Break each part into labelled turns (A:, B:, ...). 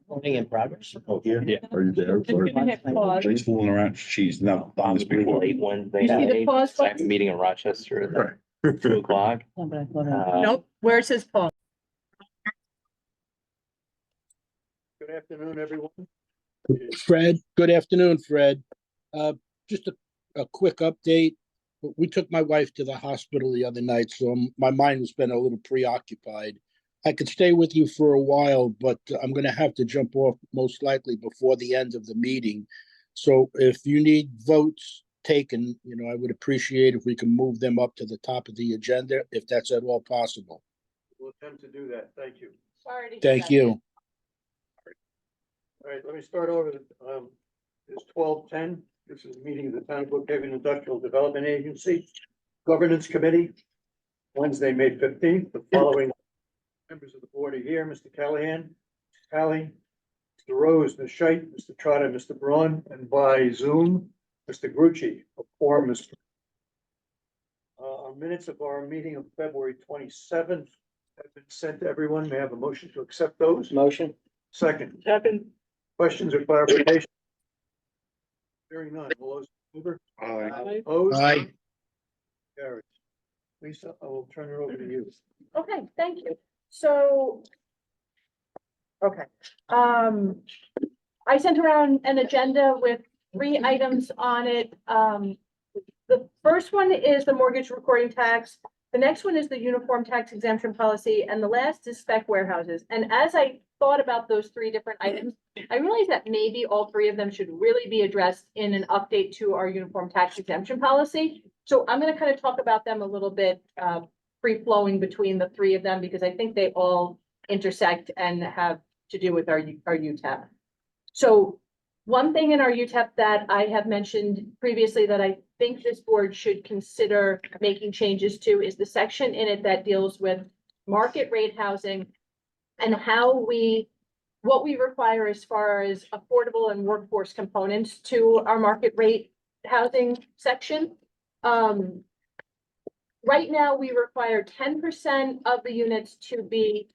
A: Voting in progress.
B: Oh, here?
A: Yeah.
B: Are you there?
C: Just gonna hit pause.
B: She's fooling around. She's not done this before.
A: Late Wednesday
C: You see the
A: night,
C: pause
A: second
C: button?
A: meeting in Rochester at
B: Right.
A: 2:00.
C: Nope, where it says pause.
D: Good afternoon, everyone.
E: Fred, good afternoon, Fred. Just a quick update. We took my wife to the hospital the other night, so my mind has been a little preoccupied. I could stay with you for a while, but I'm gonna have to jump off most likely before the end of the meeting. So if you need votes taken, I would appreciate if we can move them up to the top of the agenda, if that's at all possible.
D: We'll attempt to do that. Thank you.
C: Sorry to hear
E: Thank
C: that.
E: you.
D: All right, let me start over. It's 12:10. This is a meeting of the Town of Brookhaven Industrial Development Agency Governance Committee, Wednesday, May 15th. The following members of the board are here: Mr. Callahan, Mr. Talley, Mr. Rose, Ms. Scheit, Mr. Trotter, Mr. Braun, and by Zoom, Mr. Grucci, a quorum, Mr. Our minutes of our meeting of February 27th have been sent to everyone. May I have a motion to accept those?
A: Motion.
D: Second.
C: Second.
D: Questions or clarification? Hearing none. All those in favor? Opposed?
E: Aye.
D: Carried. Lisa, I will turn it over to you.
F: Okay, thank you. So. Okay, I sent around an agenda with 3 items on it. The first one is the mortgage recording tax. The next one is the uniform tax exemption policy, and the last is spec warehouses. And as I thought about those 3 different items, I realized that maybe all 3 of them should really be addressed in an update to our uniform tax exemption policy. So I'm gonna kind of talk about them a little bit, free flowing between the 3 of them, because I think they all intersect and have to do with our UTEP. So one thing in our UTEP that I have mentioned previously that I think this board should consider making changes to is the section in it that deals with market rate housing and what we require as far as affordable and workforce components to our market rate housing section. Right now, we require 10% of the units to be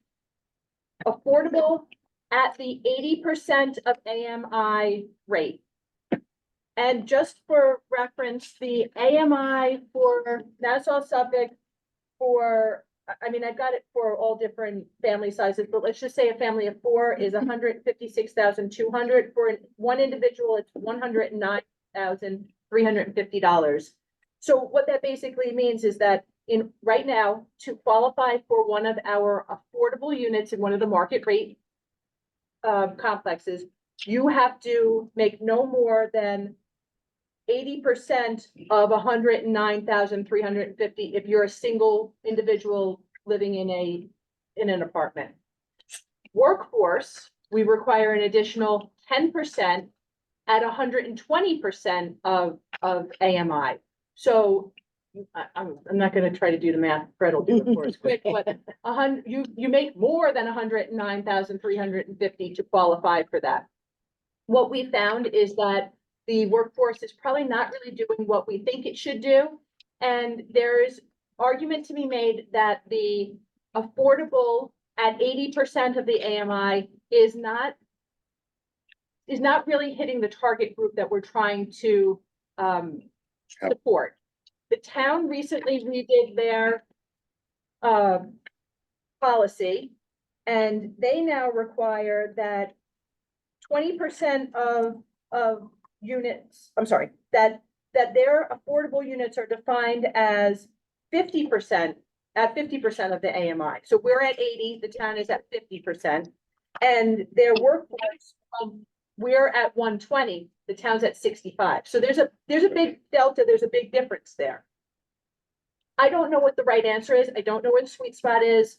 F: affordable at the 80% of AMI rate. And just for reference, the AMI for Nassau Suffolk I've got it for all different family sizes, but let's just say a family of 4 is $156,200. For one individual, it's $109,350. So what that basically means is that right now, to qualify for one of our affordable units in one of the market rate complexes, you have to make no more than 80% of $109,350 if you're a single individual living in an apartment. Workforce, we require an additional 10% at 120% of AMI. So I'm not going to try to do the math. Fred will do it for us quick, but you make more than 109,350 to qualify for that. What we found is that the workforce is probably not really doing what we think it should do. And there's argument to be made that the affordable at 80% of the AMI is not really hitting the target group that we're trying to support. The town recently redid their policy, and they now require that 20% of units, that their affordable units are defined as 50% at 50% of the AMI. So we're at 80, the town is at 50%. And their workforce, we're at 120, the town's at 65. So there's a big delta, there's a big difference there. I don't know what the right answer is. I don't know where the sweet spot is.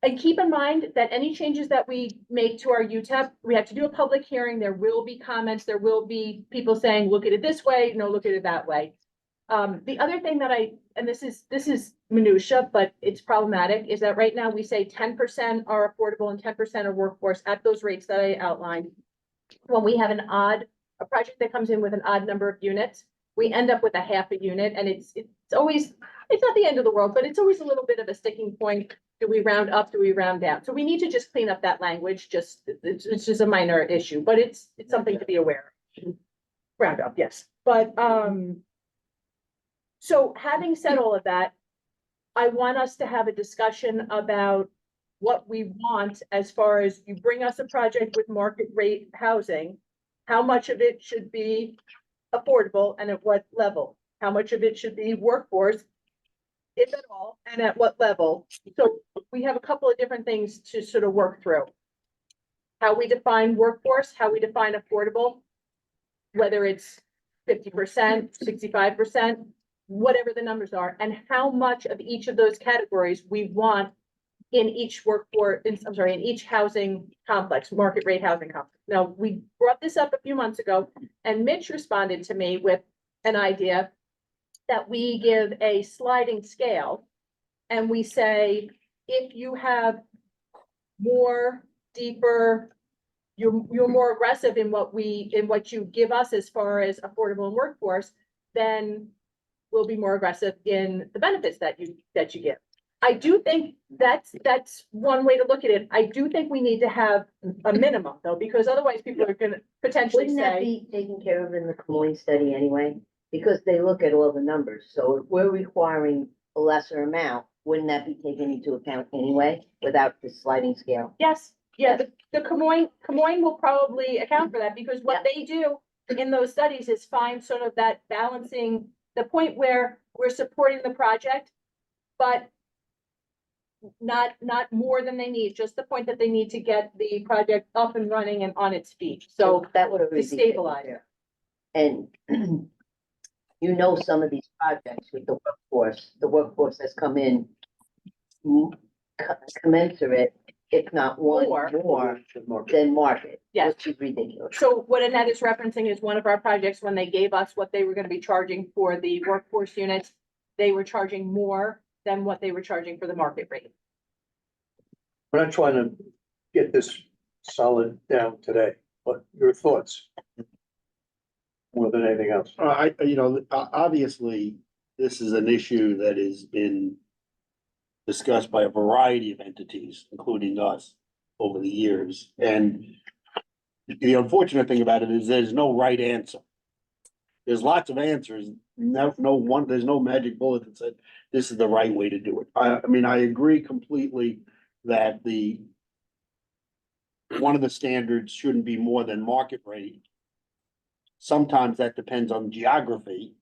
F: And keep in mind that any changes that we make to our UTEP, we have to do a public hearing. There will be comments. There will be people saying, look at it this way. No, look at it that way. The other thing that and this is minutia, but it's problematic, is that right now we say 10% are affordable and 10% are workforce at those rates that I outlined. When we have a project that comes in with an odd number of units, we end up with a half a unit, and it's not the end of the world, but it's always a little bit of a sticking point. Do we round up? Do we round down? So we need to just clean up that language, it's just a minor issue, but it's something to be aware of. Round up, yes, but, so having said all of that, I want us to have a discussion about what we want as far as you bring us a project with market rate housing. How much of it should be affordable and at what level? How much of it should be workforce, if at all, and at what level? So we have a couple of different things to sort of work through. How we define workforce, how we define affordable, whether it's 50%, 65%, whatever the numbers are, and how much of each of those categories we want in each in each housing complex, market rate housing complex. Now, we brought this up a few months ago, and Mitch responded to me with an idea that we give a sliding scale, and we say, if you have more, deeper, you're more aggressive in what you give us as far as affordable and workforce, then we'll be more aggressive in the benefits that you give. I do think that's one way to look at it. I do think we need to have a minimum though, because otherwise people are gonna potentially
G: Wouldn't that
F: say,
G: be taken care of in the Camoin study anyway? Because they look at all the numbers, so if we're requiring a lesser amount, wouldn't that be taken into account anyway, without the sliding scale?
F: yes, yeah, the Camoin will probably account for that, because what they do in those studies is find sort of that balancing, the point where we're supporting the project, but not more than they need, just the point that they need to get the project up and running and on its feet. So
G: that would
F: to stabilize it.
G: And you know, some of these projects with the workforce has come in commensurate, if not more than market.
F: Yes.
G: Which is ridiculous.
F: So what Annette is referencing is one of our projects, when they gave us what they were gonna be charging for the workforce units, they were charging more than what they were charging for the market rate.
D: We're not trying to get this solid down today, but your thoughts. More than anything else.
B: Obviously, this is an issue that has been discussed by a variety of entities, including us, over the years. And the unfortunate thing about it is there's no right answer. There's lots of answers. There's no magic bullet that said this is the right way to do it. I mean, I agree completely that one of the standards shouldn't be more than market rate. Sometimes that depends on geography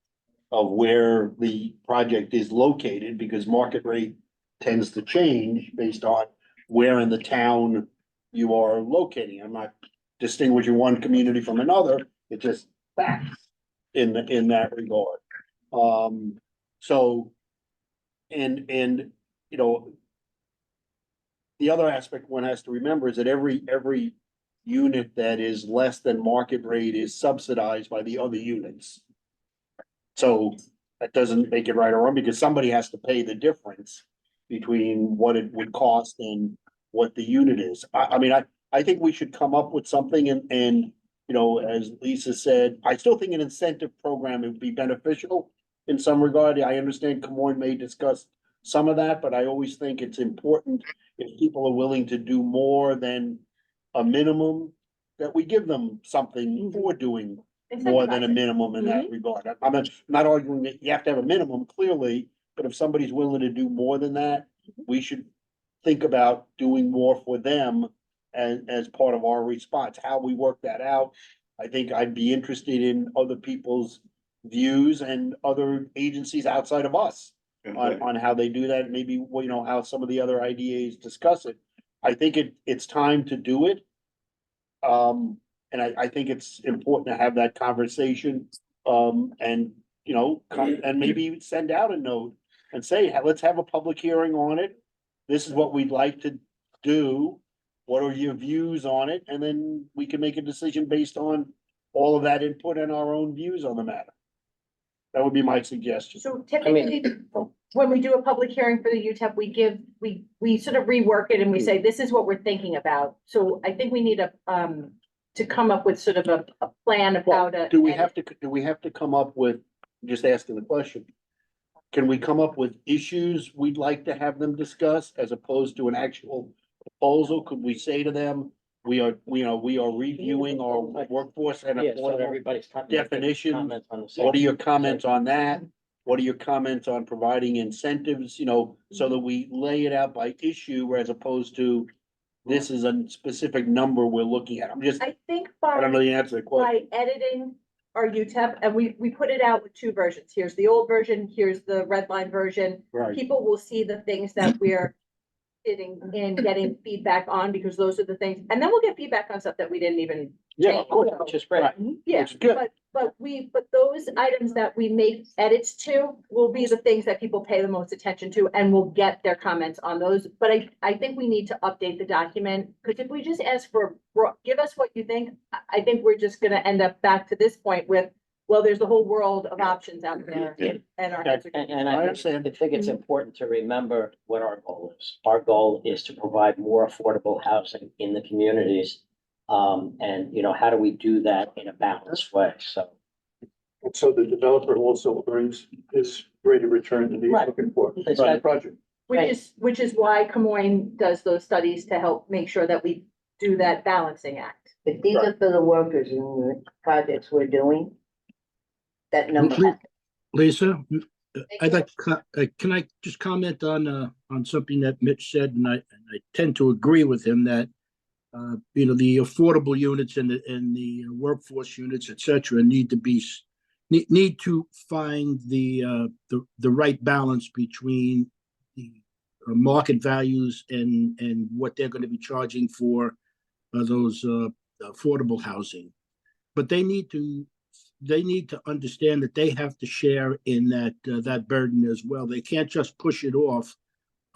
B: of where the project is located, because market rate tends to change based on where in the town you are locating. I'm not distinguishing one community from another, it's just facts in that regard. So, and you know, the other aspect one has to remember is that every unit that is less than market rate is subsidized by the other units. So that doesn't make it right or wrong, because somebody has to pay the difference between what it would cost and what the unit is. I mean, I think we should come up with something and, you know, as Lisa said, I still think an incentive program would be beneficial in some regard. I understand Camoin may discuss some of that, but I always think it's important if people are willing to do more than a minimum, that we give them something for doing more than a minimum in that regard. I'm not arguing that you have to have a minimum, clearly, but if somebody's willing to do more than that, we should think about doing more for them as part of our response. How we work that out, I think I'd be interested in other people's views and other agencies outside of us on how they do that, maybe, you know, how some of the other IDAs discuss it. I think it's time to do it. And I think it's important to have that conversation, and, you know, and maybe send out a note and say, let's have a public hearing on it. This is what we'd like to do. What are your views on it? And then we can make a decision based on all of that input and our own views on the matter. That would be my suggestion.
F: So typically, when we do a public hearing for the UTEP, we sort of rework it and we say, this is what we're thinking about. So I think we need to come up with sort of a plan of how to.
B: Do we have to come up with, just asking the question, can we come up with issues we'd like to have them discuss as opposed to an actual proposal? Could we say to them, we are reviewing our workforce and
A: Yeah, so
B: affordable
A: everybody's.
B: definition.
A: Comments on the same.
B: What are your comments on that? What are your comments on providing incentives, so that we lay it out by issue as opposed to this is a specific number we're looking at?
F: I think
B: I don't know
F: by,
B: the answer to the question.
F: by editing our UTEP, and we put it out with two versions. Here's the old version, here's the red line version.
B: Right.
F: People will see the things that we're sitting in, getting feedback on, because those are the things, and then we'll get feedback on stuff that we didn't even
B: Yeah,
F: change.
B: of course.
A: Which is great.
F: Yeah,
B: Which is good.
F: but those items that we make edits to will be the things that people pay the most attention to, and we'll get their comments on those. But I think we need to update the document, because if we just ask for, give us what you think, I think we're just gonna end up back to this point with, well, there's a whole world of options out there,
B: Yeah.
F: and our heads are.
A: And
B: I
A: I
B: understand.
A: think it's important to remember what our goal is. Our goal is to provide more affordable housing in the communities. And how do we do that in a balanced way? So.
D: So the developer also earns his rate of return that he's
A: Right.
D: looking for.
A: That's
D: on the
A: right.
D: Project.
F: Which is why Camoin does those studies to help make sure that we do that balancing act.
G: If these are for the workers in the projects we're doing, that number.
E: Lisa, I'd like, can I just comment on something that Mitch said, and I tend to agree with him that the affordable units and the workforce units, et cetera, need to find the right balance between the market values and what they're going to be charging for those affordable housing. But they need to understand that they have to share in that burden as well. They can't just push it off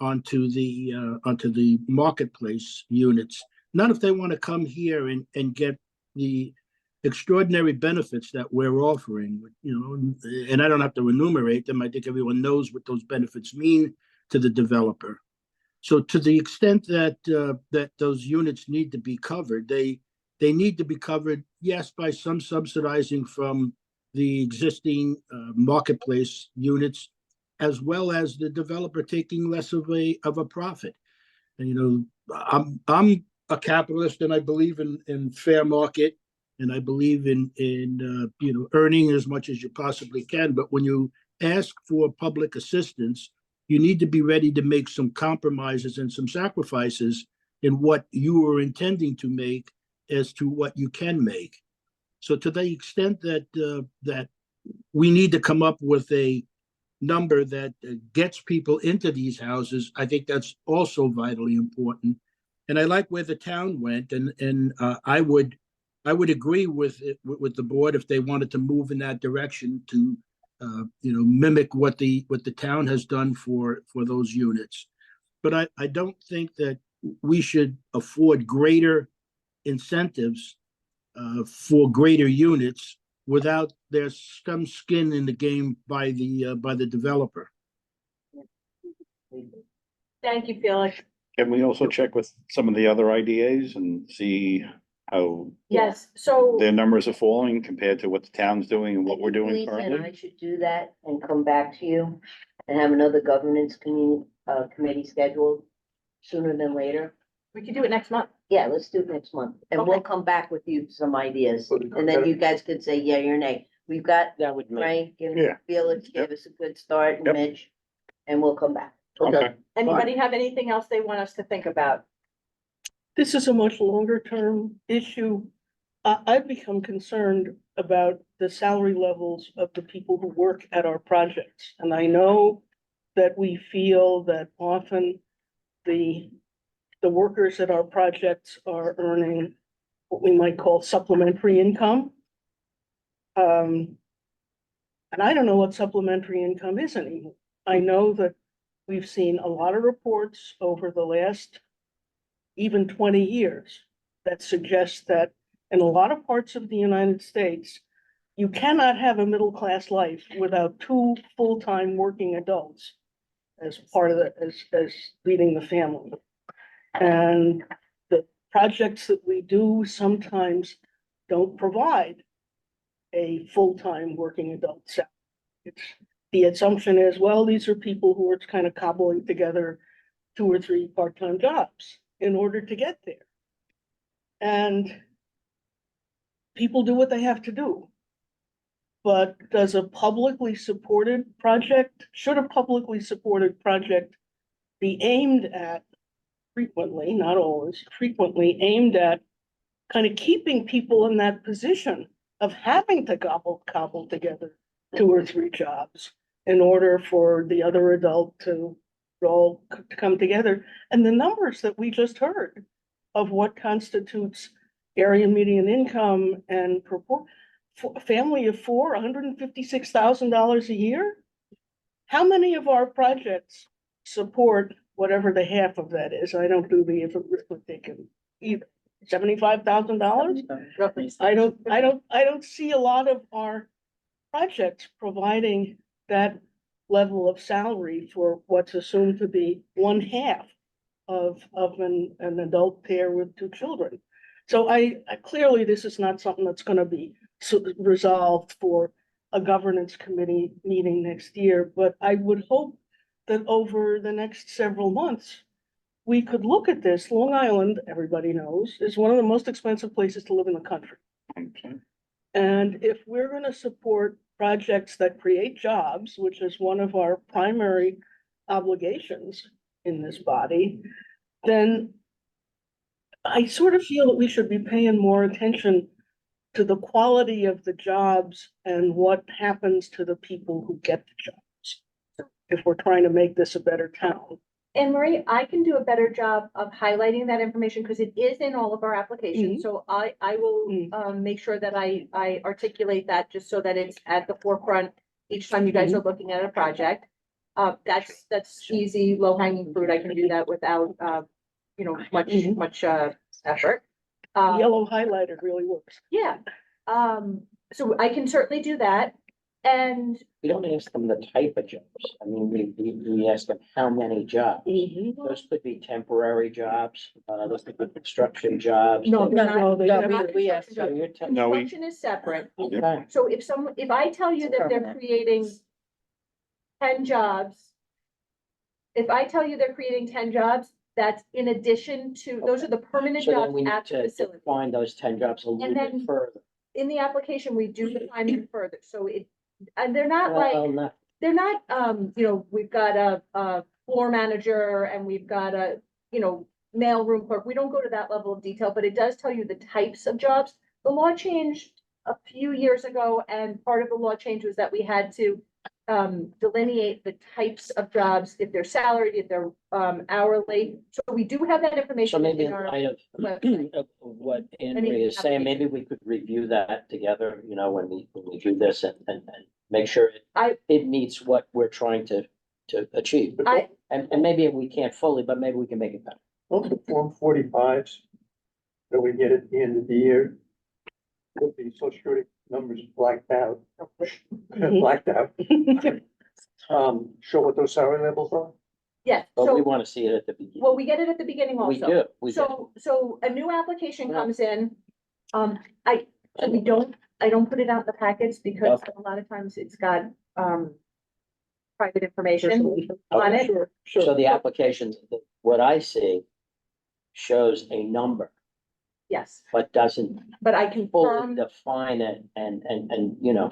E: onto the marketplace units. Not if they want to come here and get the extraordinary benefits that we're offering, and I don't have to enumerate them. I think everyone knows what those benefits mean to the developer. So to the extent that those units need to be covered, they need to be covered, yes, by some subsidizing from the existing marketplace units, as well as the developer taking less of a profit. And I'm a capitalist, and I believe in fair market, and I believe in earning as much as you possibly can. But when you ask for public assistance, you need to be ready to make some compromises and some sacrifices in what you are intending to make as to what you can make. So to the extent that we need to come up with a number that gets people into these houses, I think that's also vitally important. And I like where the town went, and I would agree with the board if they wanted to move in that direction to mimic what the town has done for those units. But I don't think that we should afford greater incentives for greater units without there's some skin in the game by the developer.
F: Thank you, Felix.
H: Can we also check with some of the other IDAs and see how
F: Yes, so.
H: their numbers are falling compared to what the town's doing and what we're doing
G: Lisa and I
H: currently?
G: should do that and come back to you and have another governance committee scheduled sooner than later.
F: We could do it next month.
G: Yeah, let's do it next month, and we'll
F: Okay.
G: come back with you some ideas, and then you guys could say yea or nay. We've got
A: That would make,
G: Frank and
H: Yeah.
G: Felix gave us a good start, and
H: Yep.
G: Mitch, and we'll come back.
H: Okay,
F: Anybody have anything else they want us to think about?
C: This is a much longer term issue. I've become concerned about the salary levels of the people who work at our projects. And I know that we feel that often the workers at our projects are earning what we might call supplementary income. And I don't know what supplementary income is anymore. I know that we've seen a lot of reports over the last even 20 years that suggest that in a lot of parts of the United States, you cannot have a middle-class life without two full-time working adults as part of as leading the family. And the projects that we do sometimes don't provide a full-time working adult salary. the assumption is, well, these are people who are kind of cobbling together 2 or 3 part-time jobs in order to get there. And people do what they have to do. But should a publicly supported project be aimed at frequently, not always, frequently aimed at kind of keeping people in that position of having to cobble together 2 or 3 jobs in order for the other adult to all come together? And the numbers that we just heard of what constitutes area median income and for a family of 4, $156,000 a year. How many of our projects support whatever the half of that is? I don't do the arithmetic either. $75,000?
F: Roughly.
C: I don't see a lot of our projects providing that level of salary for what's assumed to be 1/2 of an adult pair with 2 children. So I clearly, this is not something that's gonna be resolved for a governance committee meeting next year, but I would hope that over the next several months, we could look at this. Long Island, everybody knows, is one of the most expensive places to live in the country.
H: Okay.
C: And if we're gonna support projects that create jobs, which is one of our primary obligations in this body, then I sort of feel that we should be paying more attention to the quality of the jobs and what happens to the people who get the jobs, if we're trying to make this a better town.
F: And Marie, I can do a better job of highlighting that information because it is in all of our applications. So I will make sure that I articulate that just so that it's at the forefront each time you guys are looking at a project. That's easy, low hanging fruit. I can do that without, much effort.
C: The yellow highlighter really works.
F: Yeah, so I can certainly do that. And
A: We don't ask them the type of jobs. I mean, we ask them how many jobs. Those could be temporary jobs, those could be construction jobs.
F: no, they're not.
C: they
F: they're
C: have
F: not
C: to-
G: we
F: construction
A: So
F: jobs.
A: you're telling-
H: No, we-
F: Construction is separate.
A: Okay.
F: So if I tell you that they're creating 10 jobs, if I tell you they're creating 10 jobs, that's in addition to, those are the permanent
A: So then
F: jobs
A: we need
F: at the
A: to
F: facility.
A: define those 10 jobs a little
F: then-
A: bit further.
F: In the application, we do define them further, so and they're not
A: Well,
F: like,
A: not,
F: they're not, we've got a floor manager and we've got a, mailroom clerk. We don't go to that level of detail, but it does tell you the types of jobs. The law changed a few years ago, and part of the law change was that we had to delineate the types of jobs, if they're salaried, if they're hourly. So we do have that
A: so
F: information
A: maybe
F: in
A: in
F: our
A: light
F: website.
A: of what Anne
F: Any
A: Marie is saying, maybe we could review that together, when we do this and make sure it meets what we're trying to achieve. And maybe we can't fully, but maybe we can make it better.
D: Those are Form 45s that we get at the end of the year. With the social security numbers blacked out. Blacked out. Show what those salary levels are.
F: Yes,
A: But we
F: so,
A: want to see it at the beginning.
F: well, we get it at the beginning
A: We
F: also.
A: do.
F: So a new application
A: Yeah.
F: comes in, so I don't put it out in the packets because a lot of times it's got, private information on it.
C: Sure,
A: So
C: sure.
A: the application, what I see shows a number,
F: Yes,
A: but doesn't
F: but I
A: fully
F: confirm.
A: define it and,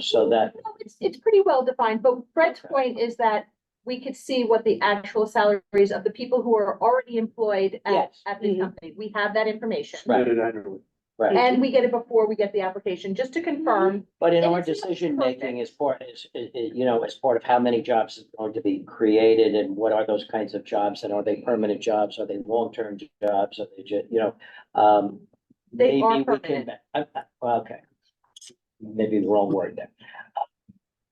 A: so that,
F: No, it's pretty well defined, but Fred's point is that we could see what the actual salaries of the people who are already employed
A: Yes.
F: at this
C: Mhm.
F: company. We have that information.
A: Right.
D: Did it annually.
A: right.
F: And we get it before we get the application, just to confirm.
A: But in
F: And
A: our
F: it's not
A: decision making
F: perfect.
A: as part of how many jobs is going to be created and what are those kinds of jobs and are they permanent jobs? Are they long-term jobs? Are they just,
F: They are
A: maybe we can, well, okay. Maybe the wrong word there.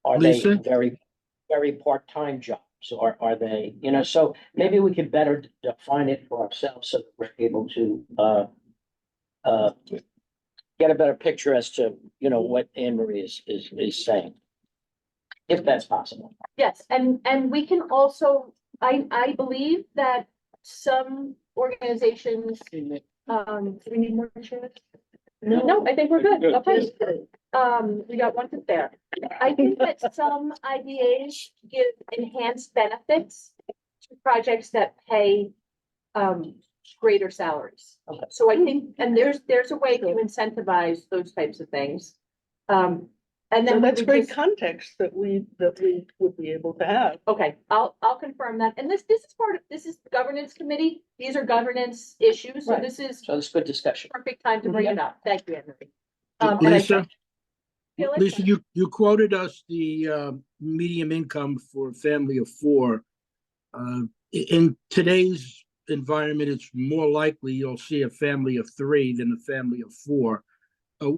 A: Are they
E: Lisa?
A: very, very part-time jobs or are they, so maybe we can better define it for ourselves so that we're able to, get a better picture as to, what Anne Marie is saying. If that's possible.
F: Yes, and we can also, I believe that some organizations, do we need more chairs? No, I think we're good.
H: Good.
F: Okay. We got one to spare. I think that some IDAs give enhanced benefits to projects that pay greater salaries.
A: Okay.
F: So I think, and there's a way to incentivize those types of things. And
C: So
F: then we
C: that's
F: would
C: great
F: just-
C: context that we would be able to have.
F: Okay, I'll confirm that. And this is this is the governance committee. These are governance issues, so
A: Right.
F: this is
A: So it's good discussion.
F: perfect time to bring it up. Thank you, Anne Marie. And I
E: Lisa,
F: feel like-
E: Lisa, you quoted us the medium income for a family of four. In today's environment, it's more likely you'll see a family of three than a family of four.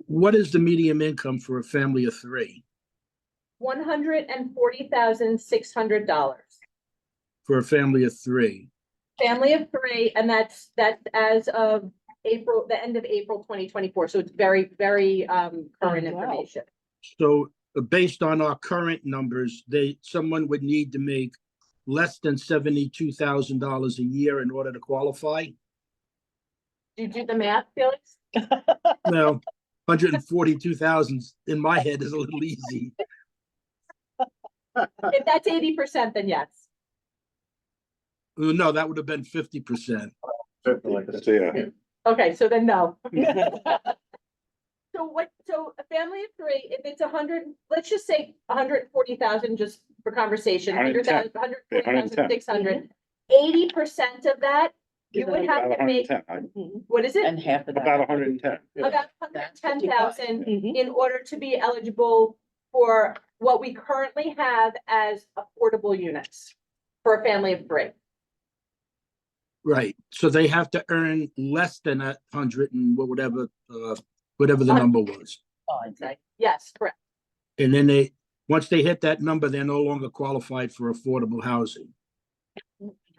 E: What is the medium income for a family of three?
F: $140,600.
E: For a family of three?
F: Family of three, and that's as of April, the end of April 2024. So it's very, very current
C: Wow.
F: information.
E: So based on our current numbers, someone would need to make less than $72,000 a year in order to qualify?
F: Do you do the math, Felix?
E: No, 142,000 in my head is a little easy.
F: If that's 80%, then yes.
E: No, that would have been 50%.
H: Yeah.
F: Okay, so then no. So a family of three, if it's 100, let's just say 140,000, just for conversation,
H: 110.
F: 140,600. 80% of that, you would have
H: About
F: to make,
H: 110,
F: what is it?
A: And half of that.
H: about 110.
F: About 110,000
C: Mhm.
F: in order to be eligible for what we currently have as affordable units for a family of three.
E: Right, so they have to earn less than 100 and whatever the number was.
F: Yes, correct.
E: And then once they hit that number, they're no longer qualified for affordable housing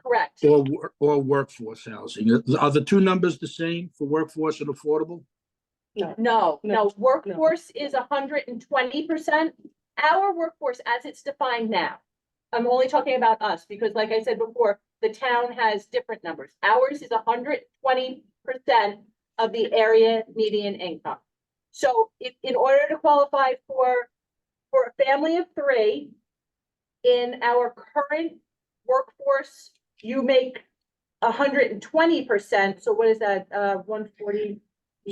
F: Correct.
E: or workforce housing. Are the two numbers the same for workforce and affordable?
F: No, workforce is 120%. Our workforce, as it's defined now, I'm only talking about us, because like I said before, the town has different numbers. Ours is 120% of the area median income. So in order to qualify for a family of three, in our current workforce, you make 120%. So what is that? 140,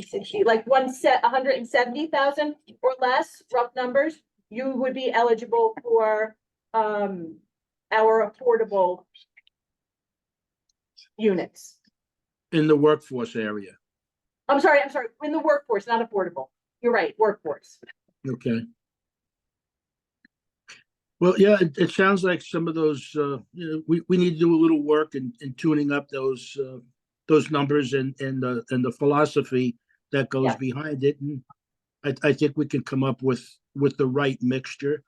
F: 60, like 170,000 or less, rough numbers. You would be eligible for our affordable units.
E: In the workforce area,
F: I'm sorry, in the workforce, not affordable. You're right, workforce.
E: okay. Well, yeah, it sounds like some of those, we need to do a little work in tuning up those numbers and the philosophy that goes
F: Yes.
E: behind it. And I think we can come up with the right mixture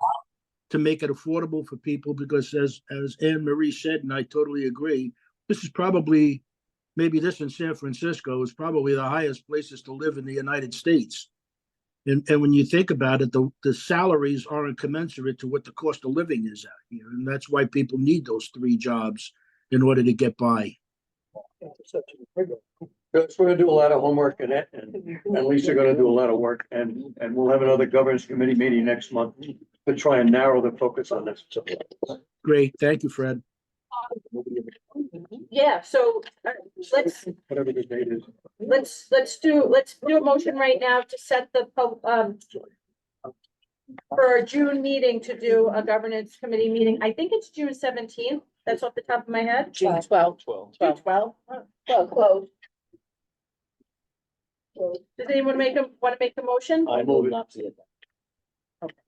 E: to make it affordable for people, because as Anne Marie said, and I totally agree, this is probably, maybe this in San Francisco is probably the highest places to live in the United States. And when you think about it, the salaries aren't commensurate to what the cost of living is out here. And that's why people need those three jobs in order to get by.
D: So we're gonna do a lot of homework in it, and Lisa gonna do a lot of work, and we'll have another governance committee meeting next month to try and narrow the focus on this.
E: Great. Thank you, Fred.
F: Yeah, so let's
D: Whatever the date is.
F: let's do a motion right now to set the for our June meeting to do a governance committee meeting. I think it's June 17th. That's off the top of my head.
C: June 12.
F: June 12th.
G: Well, close.
F: Does anyone want to make the motion?
A: I will not see it.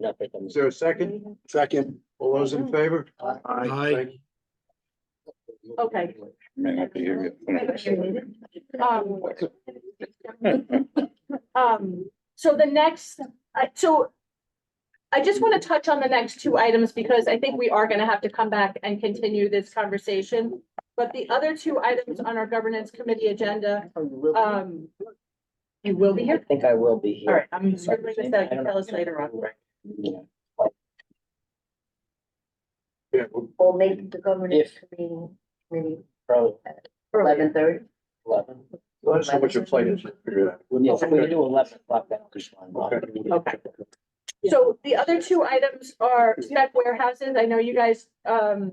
A: Not that I'm-
D: Is there a second? Second. All those in favor?
E: Aye.
D: Thank you.
F: Okay.
H: May not be here yet.
F: So the next, so I just want to touch on the next two items, because I think we are going to have to come back and continue this conversation. But the other two items on our governance committee agenda, you will be
A: I
F: here?
A: think I will be here.
F: All right, I'm scribbling this out. You can tell us later on.
A: Yeah.
D: Yeah,
G: Or make the governance
A: If-
G: committee
A: Probably
G: for 11:30.
A: 11.
D: Well, that's how much a plane is. Figure that.
A: Yeah, if we do 11 o'clock, that was fine.
F: Okay. So the other two items are spec warehouses. I know you guys, passed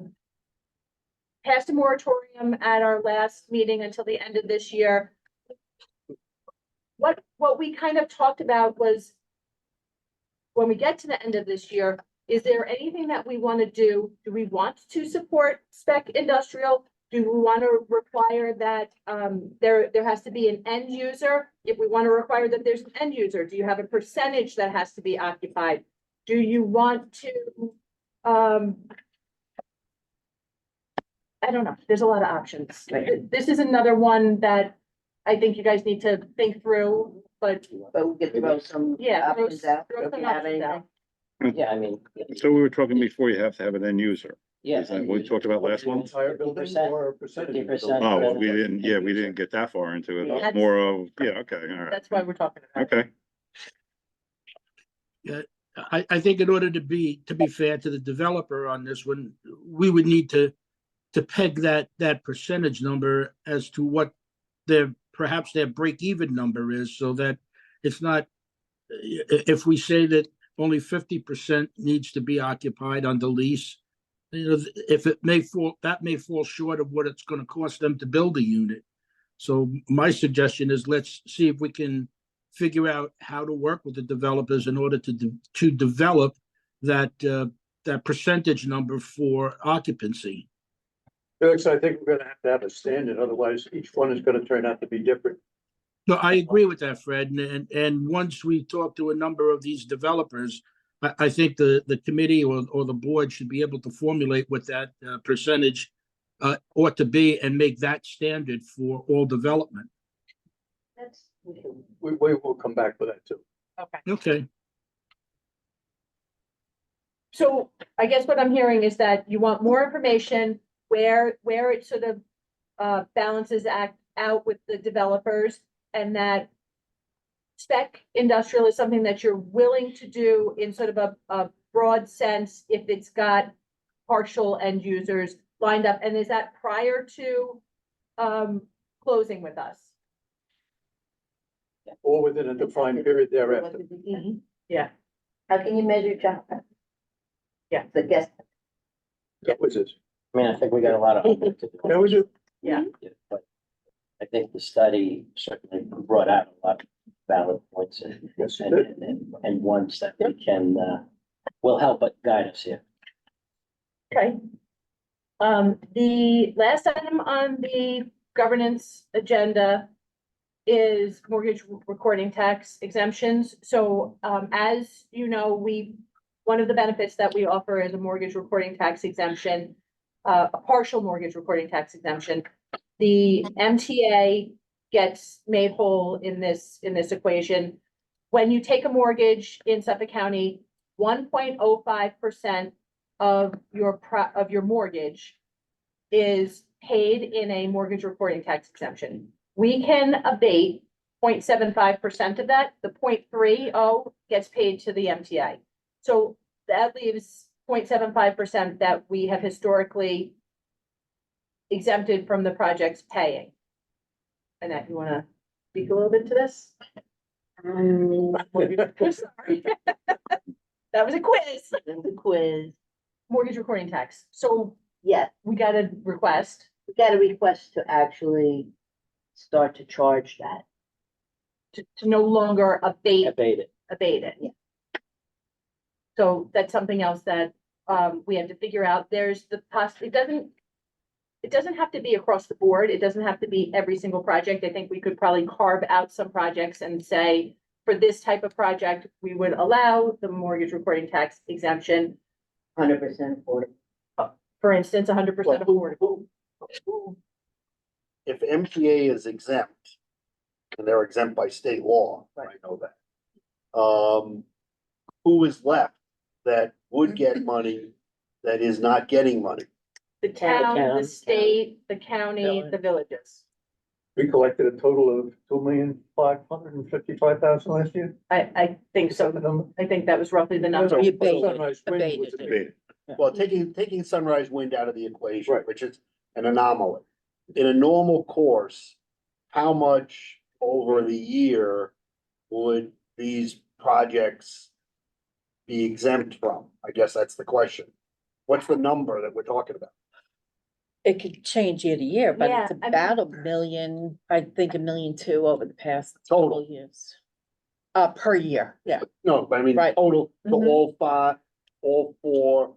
F: a moratorium at our last meeting until the end of this year. What we kind of talked about was when we get to the end of this year, is there anything that we want to do? Do we want to support spec industrial? Do we want to require that there has to be an end user? If we want to require that there's an end user, do you have a percentage that has to be occupied? Do you want to, I don't know, there's a lot of options. This is another one that I think you guys need to think through, but
G: But we could throw some
F: yeah, throw
G: options out.
F: throw
G: If
F: some
G: you have
F: options
G: anything.
F: out.
A: Yeah, I mean,
H: So we were talking before, you have to have an end user.
A: yeah.
H: Is that what we talked about last month?
D: Entire building
A: 50%,
D: or a percentage? of the
A: 50%.
D: building?
H: Oh, well, we didn't get that far into it.
F: Yeah.
H: It's more of, yeah, okay, all right,
F: That's why we're talking about it.
H: okay.
E: I think in order to be fair to the developer on this one, we would need to peg that percentage number as to what perhaps their break-even number is, so that it's not, if we say that only 50% needs to be occupied on the lease, if that may fall short of what it's gonna cost them to build a unit. So my suggestion is, let's see if we can figure out how to work with the developers in order to develop that percentage number for occupancy.
D: Felix, I think we're gonna have to have a standard, otherwise each one is gonna turn out to be different.
E: No, I agree with that, Fred, and once we talk to a number of these developers, I think the committee or the board should be able to formulate what that percentage ought to be and make that standard for all development.
G: That's,
D: We will come back with that too.
F: Okay.
E: Okay,
F: So I guess what I'm hearing is that you want more information where it sort of balances out with the developers, and that spec industrial is something that you're willing to do in sort of a broad sense if it's got partial end users lined up. And is that prior to closing with us?
D: Or within a defined period thereafter.
F: Yeah.
G: how can you measure job?
F: Yeah.
G: The guest,
D: That was it.
A: I mean, I think we got a lot of homework to do.
D: Yeah, we do.
F: Yeah.
A: But I think the study certainly brought out a lot of valid points and,
D: Yes, it did.
A: and ones that we can, will help but guide us here.
F: Okay. The last item on the governance agenda is mortgage recording tax exemptions. So, as you know, one of the benefits that we offer is a mortgage recording tax exemption, a partial mortgage recording tax exemption. The MTA gets made whole in this equation. When you take a mortgage in Suffolk County, 1.05% of your mortgage is paid in a mortgage recording tax exemption. We can abate 0.75% of that. The 0.30 gets paid to the MTA. So that leaves 0.75% that we have historically exempted from the project's paying. Annette, you wanna speak a little bit to this? Sorry. That was a quiz.
G: the quiz,
F: Mortgage recording tax. So
G: yeah,
F: we got a request.
G: we got a request to actually start to charge that.
F: To no longer abate
A: Abate it.
F: it.
G: Yeah.
F: So that's something else that we have to figure out. There's the it doesn't have to be across the board. It doesn't have to be every single project. I think we could probably carve out some projects and say, for this type of project, we would allow the mortgage recording tax exemption.
G: 100% affordable.
F: For instance, 100% affordable.
B: If MTA is exempt, and they're exempt by state law, I know that. Who is left that would get money that is not getting money?
F: The town,
A: town,
F: the state, the county, the villages.
D: We collected a total of 2,555,000 last year.
F: I think
D: Is that the
F: so.
D: number?
F: I think that was roughly the number.
D: So,
I: abated,
D: Sunrise Wind was
I: abated.
D: abated.
B: Well, taking Sunrise Wind out of the equation,
D: Right.
B: which is an anomaly. In a normal course, how much over the year would these projects be exempt from? I guess that's the question. What's the number that we're talking about?
I: It could change year to year, but
F: Yeah,
I: it's
F: I mean-
I: about 1 million, I think 1.2 million over the past
B: Total.
I: couple years. Per year, yeah,
B: No, but I mean,
I: Right.
B: total, for
I: Mhm.
B: all five, all four.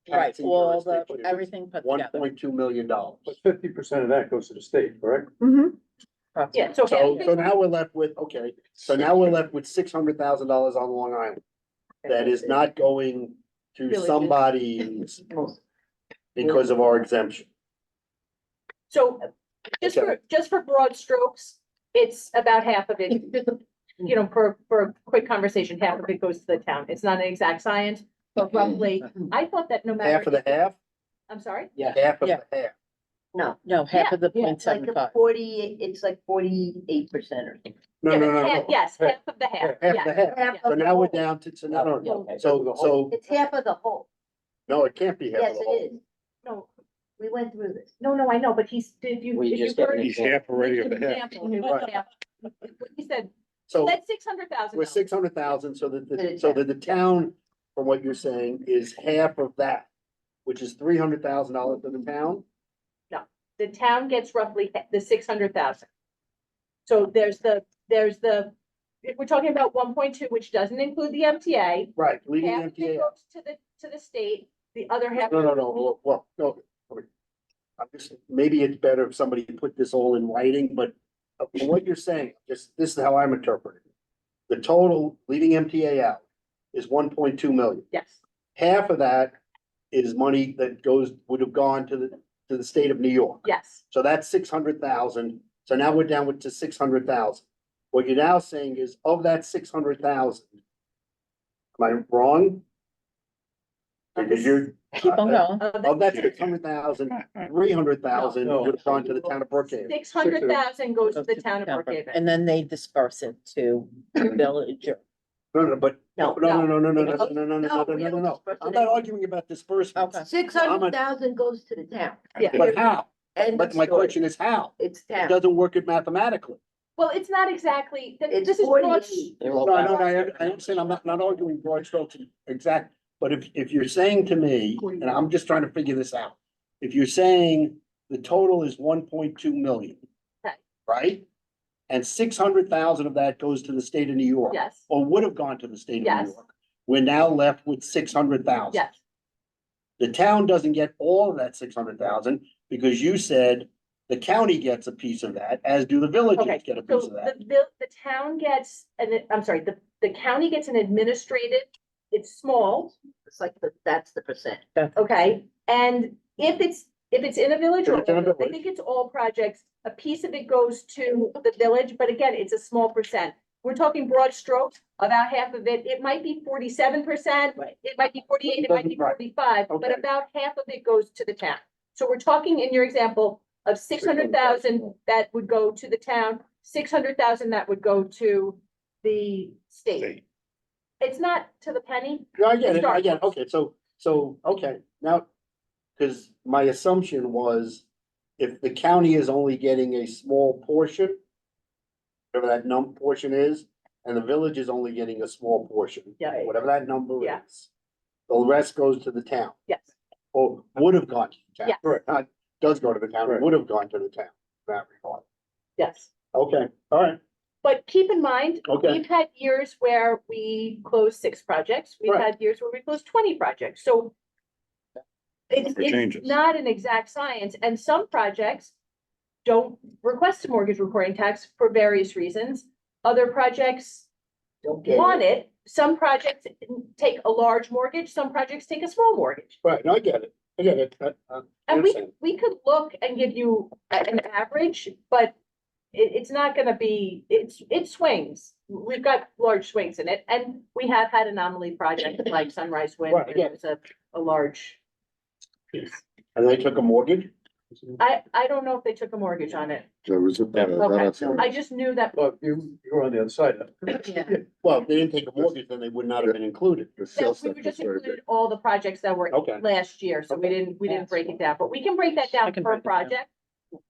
I: right,
B: taxing
I: all the,
B: jurisdictions,
I: everything put
B: One
I: together.
B: point $2 million.
D: But 50% of that goes to the state, correct?
F: Yeah, so.
B: So now we're left with, okay, so now we're left with $600,000 on Long Island. That is not going to
F: Villages.
B: somebody because of our exemption.
F: So just for broad strokes, it's about half of it, for a quick conversation, half of it goes to the town. It's not an exact science, but roughly, I thought that no matter.
B: Half of the half,
F: I'm sorry?
A: Yeah,
B: half of
I: Yeah.
B: the half.
I: No, half of the
G: Yeah,
I: 0.75.
G: 40, it's like 48% or something.
B: No,
F: Yeah,
B: no, no,
F: half-
B: no.
F: Yes, half of the half,
B: Half
F: yeah.
B: of the half.
G: Half
B: So
G: of
B: now
G: the
B: we're
G: whole.
B: down to, so no, no,
A: Okay.
B: so,
G: It's half of the whole.
B: no, it can't be half of
G: Yes,
B: the
G: it
B: whole.
G: is.
F: No,
G: We went through this.
F: no, I know, but if you.
A: We
F: if you
A: just get
F: heard-
A: an
H: He's half already of the half.
F: Example, it was
B: Right.
F: half. He said,
B: So
F: that's $600,000.
B: we're 600,000, so that,
G: To the
B: so that the town, from what you're saying, is half of that, which is $300,000 to the town.
F: The town gets roughly the 600,000. So there's the, if we're talking about 1.2, which doesn't include the MTA,
B: Right, leaving
F: half of it
B: MTA.
F: goes to the state, the other half.
B: No, well, no. I'm just, maybe it's better if somebody put this all in writing, but from what you're saying, this is how I'm interpreting it. The total, leaving MTA out, is 1.2 million.
F: Yes,
B: Half of that is money that would have gone to the state of New York.
F: yes,
B: So that's 600,000. So now we're down to 600,000. What you're now saying is of that 600,000. Am I wrong? Because you're.
I: Keep on going.
B: Of that 600,000, 300,000
D: No.
B: would have gone to the town of Brookhaven.
F: 600,000 goes to the town of Brookhaven.
I: And then they disperse it to the village or.
B: No, but, no,
F: No,
B: no, no, no, no, no, no, no, no,
G: we
B: no, no,
G: don't
B: no.
G: disperse
B: I'm
G: it.
B: not arguing about disbursements.
I: Okay.
G: 600,000 goes to the town.
F: Yeah.
B: But how?
G: End
B: But
G: of
B: my
G: story.
B: question is how?
G: It's
B: It
G: town.
B: doesn't work it mathematically.
F: Well, it's not exactly,
G: It's
F: this is broad.
G: 48.
A: they're all
B: No,
A: back.
B: no, no, I understand, I'm not arguing broad strokes exact, but if you're saying to me, and I'm just trying to figure this out. If you're saying the total is 1.2 million.
F: Okay.
B: Right? And 600,000 of that goes to the state of New York.
F: Yes,
B: Or would have gone to the state of
F: Yes.
B: New York. We're now left with 600,000.
F: yes,
B: The town doesn't get all of that 600,000 because you said the county gets a piece of that, as do the villages
F: Okay,
B: get a
F: so
B: piece of that.
F: the town gets, I'm sorry, the county gets an administrative, it's small,
G: It's like, that's the percent.
F: okay? And if it's in a village,
B: If
F: or
B: it's in a
F: I
B: village.
F: think it's all projects, a piece of it goes to the village, but again, it's a small percent. We're talking broad strokes, about half of it might be 47%,
G: Right.
F: it might be 48, it might be
B: Right.
F: 45, but
B: Okay.
F: about half of it goes to the town. So we're talking in your example of 600,000 that would go to the town, 600,000 that would go to the state. It's not to the penny.
B: No, I get it, I
F: Start.
B: get it. Okay, so, okay, now, because my assumption was if the county is only getting a small portion, whatever that portion is, and the village is only getting a small portion,
F: Yeah.
B: whatever that number
F: Yeah.
B: is, the rest goes to the town,
F: Yes,
B: or would have gone to the town.
F: Yes.
B: Correct. Not does go to the town,
D: Right.
B: would have gone to the town, in that regard.
F: yes.
B: Okay, all right,
F: But keep in mind,
B: okay,
F: we've had years where we closed 6 projects. We've
B: Right.
F: had years where we closed 20 projects, so
H: Number
F: it's
H: changes.
F: not an exact science, and some projects don't request a mortgage recording tax for various reasons. Other projects
G: Don't get
F: want
G: it.
F: it. Some projects take a large mortgage, some projects take a small mortgage.
B: right, no, I get it, I
F: And
B: understand.
F: we could look and give you an average, but it's not gonna be, it swings. We've got large swings in it, and we have had anomaly projects like Sunrise Wind,
B: Right,
F: where
B: yeah.
F: it was a large piece.
B: And they took a mortgage?
F: I don't know if they took a mortgage on it. Okay, I just knew that,
D: Well, you were on the other side of it.
G: Yeah.
B: Well, if they didn't take a mortgage, then they would not have been included.
F: that we were just included all the projects that were
B: Okay.
F: last year, so we didn't break it down, but we can break that
I: I
F: down
I: can
F: per
I: break it down.
F: project.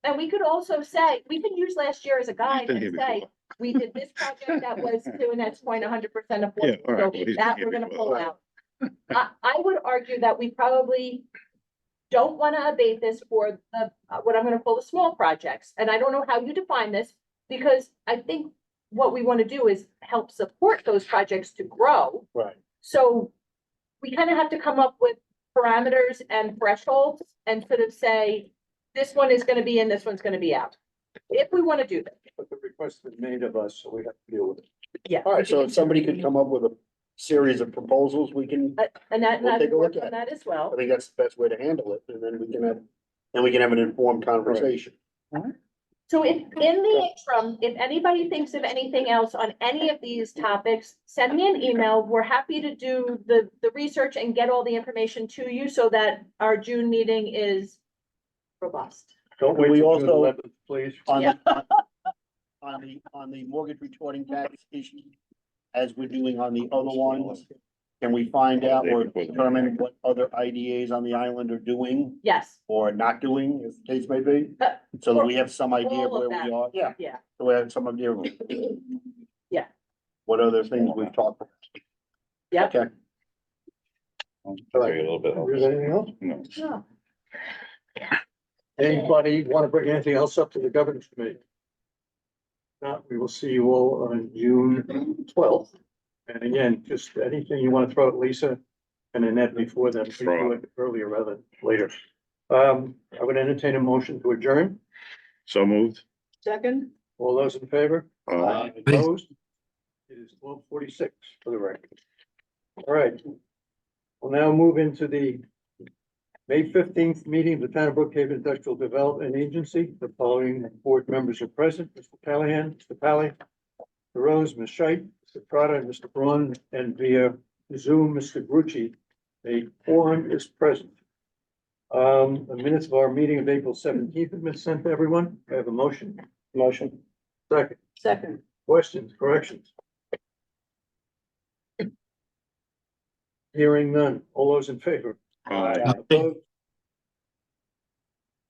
F: And we could also say, we can use last year as a guide
H: Been
F: and
H: here
F: say,
H: before.
F: we did this project that was to Annette's point, 100%
H: Yeah,
F: affordable.
H: all right,
F: So
H: well, he's been
F: that
H: here
F: we're gonna
H: before.
F: pull out. I would argue that we probably don't want to abate this for the, what I'm gonna call the small projects. And I don't know how you define this, because I think what we want to do is help support those projects to grow.
B: Right.
F: So we kind of have to come up with parameters and thresholds and sort of say, this one is gonna be in, this one's gonna be out. If we want to do that,
D: But the request was made of us, so we have to deal with it.
F: yeah.
B: All right, so if somebody could come up with a series of proposals, we can,
F: And that,
B: We'll
F: and I
B: take a
F: would
B: look
F: work
B: at
F: on
B: it.
F: that as
B: I
F: well.
B: think that's the best way to handle it, and then we can have an informed conversation.
F: So if, in the interim, if anybody thinks of anything else on any of these topics, send me an email. We're happy to do the research and get all the information to you so that our June meeting is robust.
D: Don't wait
B: We
D: till June
B: also-
D: 11th, please.
B: On
F: Yeah.
B: on the mortgage retorting tax issue, as we're doing on the other ones, can we find out or determine what other IDAs on the island are doing
F: Yes,
B: or not doing, as the case may be?
F: Uh,
B: So that we have some idea of
F: all of
B: where we
F: that.
B: are, yeah,
F: yeah,
B: so we have some idea. of
F: Yeah.
B: What other things we've talked about.
F: Yep.
B: Okay.
H: Sorry, a little bit.
D: Is there anything else?
H: No.
F: no,
D: Anybody want to bring anything else up to the governance committee? Not, we will see you all on June 12th. And again, just anything you want to throw at Lisa and Annette before then, please do it earlier rather than later. I would entertain a motion to adjourn.
H: So moved.
C: Second,
D: All those in favor?
H: Uh,
D: Opposed? It is 12:46 for the record. All right. We'll now move into the May 15th meeting of the Town of Brookhaven Industrial Development Agency. The following board members are present: Mr. Callahan, Mr. Pally, Mr. Rose, Ms. Scheit, Mr. Prada, and Mr. Braun, and via Zoom, Mr. Grucci. A quorum is present. The minutes of our meeting of April 17th have been sent to everyone. I have a motion.
B: Motion.
D: Second.
C: second,
D: Questions, corrections? Hearing none. All those in favor?
H: Aye.
D: Opposed?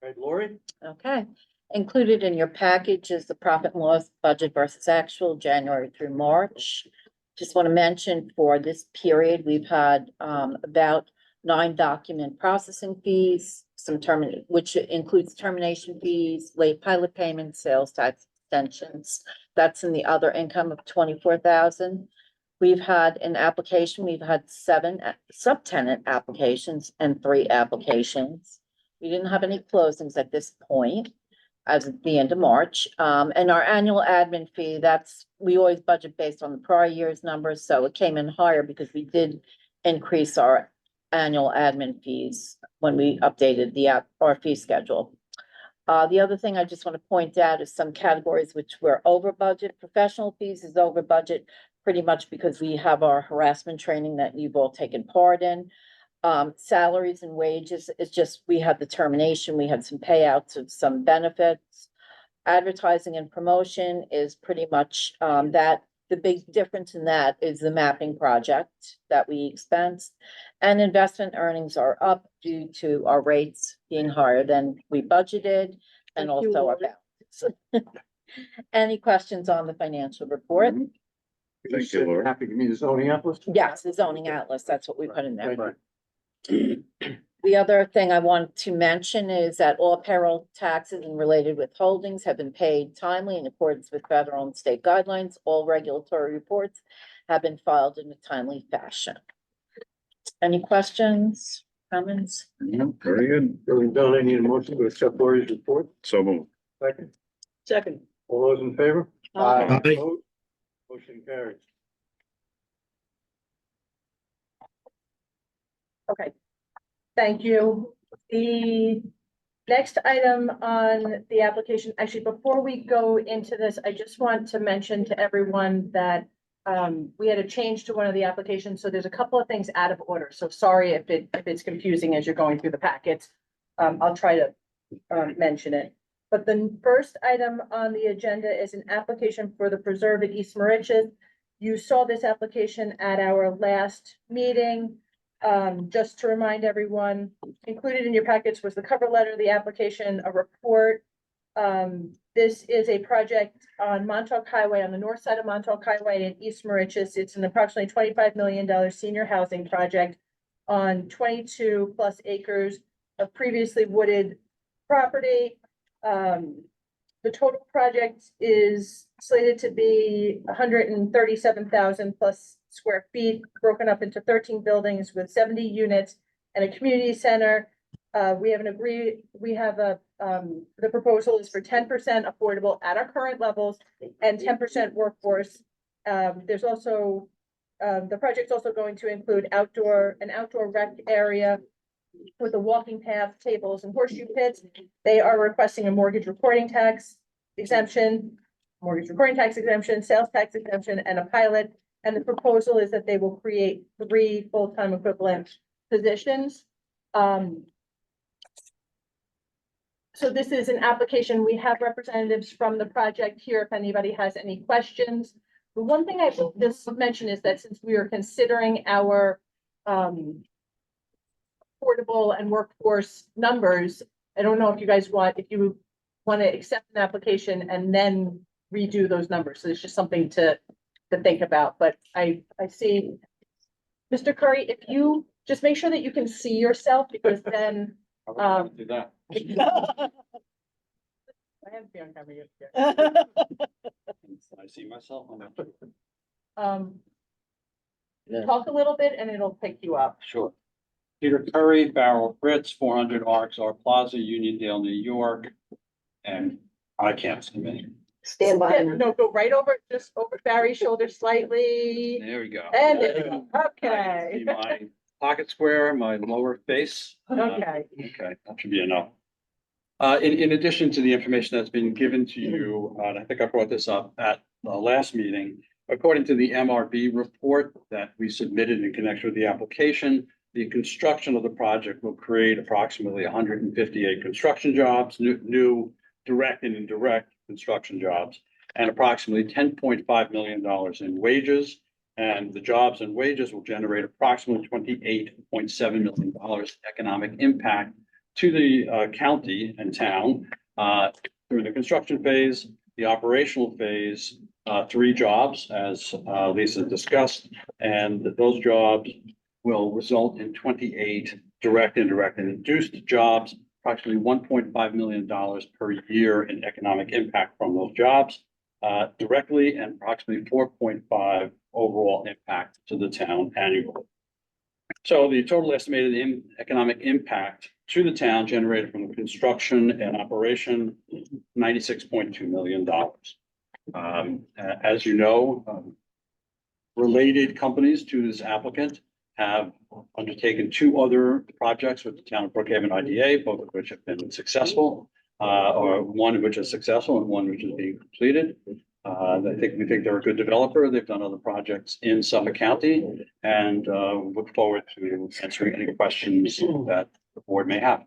D: Right, Lori?
I: Okay. Included in your package is the profit and loss budget versus actual January through March. Just want to mention for this period, we've had about 9 document processing fees, which includes termination fees, late pilot payments, sales tax extensions. That's in the other income of 24,000. We've had an application, we've had 7 subtenant applications and 3 applications. We didn't have any closings at this point as of the end of March. And our annual admin fee, we always budget based on the prior year's numbers, so it came in higher because we did increase our annual admin fees when we updated our fee schedule. The other thing I just want to point out is some categories which were over budget. Professional fees is over budget pretty much because we have our harassment training that you've all taken part in. Salaries and wages is just, we had the termination, we had some payouts of some benefits. Advertising and promotion is pretty much, the big difference in that is the mapping project that we expensed. And investment earnings are up due to our rates being higher than we budgeted and
C: Thank you,
I: also our
C: Lori.
I: balance. Any questions on the financial report?
H: Thank you, Lori.
D: Happy to meet the zoning atlas?
I: Yes, the zoning atlas, that's what we put in there.
D: Thank you.
I: The other thing I want to mention is that all payroll taxes and related withholdings have been paid timely in accordance with federal and state guidelines. All regulatory reports have been filed in a timely fashion. Any questions, comments?
H: Very good.
D: Hearing done, I need a motion to accept Lori's report.
H: So moved.
D: Second.
C: second.
D: All those in favor?
B: Aye.
D: Opposed? Motion carries.
F: okay. Thank you. The next item on the application, actually, before we go into this, I just want to mention to everyone that we had a change to one of the applications, so there's a couple of things out of order. So sorry if it's confusing as you're going through the packets. I'll try to mention it. But the first item on the agenda is an application for the preserve at East Mauritius. You saw this application at our last meeting. Just to remind everyone, included in your packets was the cover letter, the application, a report, This is a project on Montauk Highway, on the north side of Montauk Highway in East Mauritius. It's an approximately $25 million senior housing project on 22 plus acres of previously wooded property. The total project is slated to be 137,000 plus square feet, broken up into 13 buildings with 70 units and a community center. The proposal is for 10% affordable at our current levels and 10% workforce. There's also, the project's also going to include an outdoor rec area with a walking path, tables and horseshoe pits. They are requesting a mortgage recording tax exemption, sales tax exemption, and a pilot. And the proposal is that they will create 3 full-time equivalent positions. So this is an application. We have representatives from the project here if anybody has any questions. The one thing I will just mention is that since we are considering our affordable and workforce numbers, I don't know if you guys want to accept an application and then redo those numbers. So it's just something to think about. But I see, Mr. Curry, if you just make sure that you can see yourself, because then
H: Do that.
F: I have to be on camera.
H: I see myself on that.
F: Talk a little bit and it'll pick you up.
H: Sure. Peter Curry, Barrel Fritz, 400 Arkansas Plaza, Uniondale, New York. And I can't see me.
G: Stand by.
F: No, go right over, just over Barry's shoulder slightly.
H: There we go.
F: And there you go. Okay.
H: See my pocket square, my lower face.
F: Okay.
H: Okay, that should be enough. In addition to the information that's been given to you, and I think I brought this up at the last meeting, according to the MRB report that we submitted in connection with the application, the construction of the project will create approximately 158 construction jobs, new direct and indirect construction jobs, and approximately $10.5 million in wages. And the jobs and wages will generate approximately $28.7 million economic impact to the county and town during the construction phase. The operational phase, 3 jobs, as Lisa discussed, and those jobs will result in 28 direct, indirect, and induced jobs, approximately $1.5 million per year in economic impact from those jobs directly, and approximately 4.5 overall impact to the town annually. So the total estimated economic impact to the town generated from the construction and operation, $96.2 million. As you know, related companies to this applicant have undertaken 2 other projects with the town of Brookhaven IDA, both of which have been successful, or one of which is successful and one which is being completed. We think they're a good developer. They've done other projects in Suffolk County, and look forward to answering any questions that the board may have.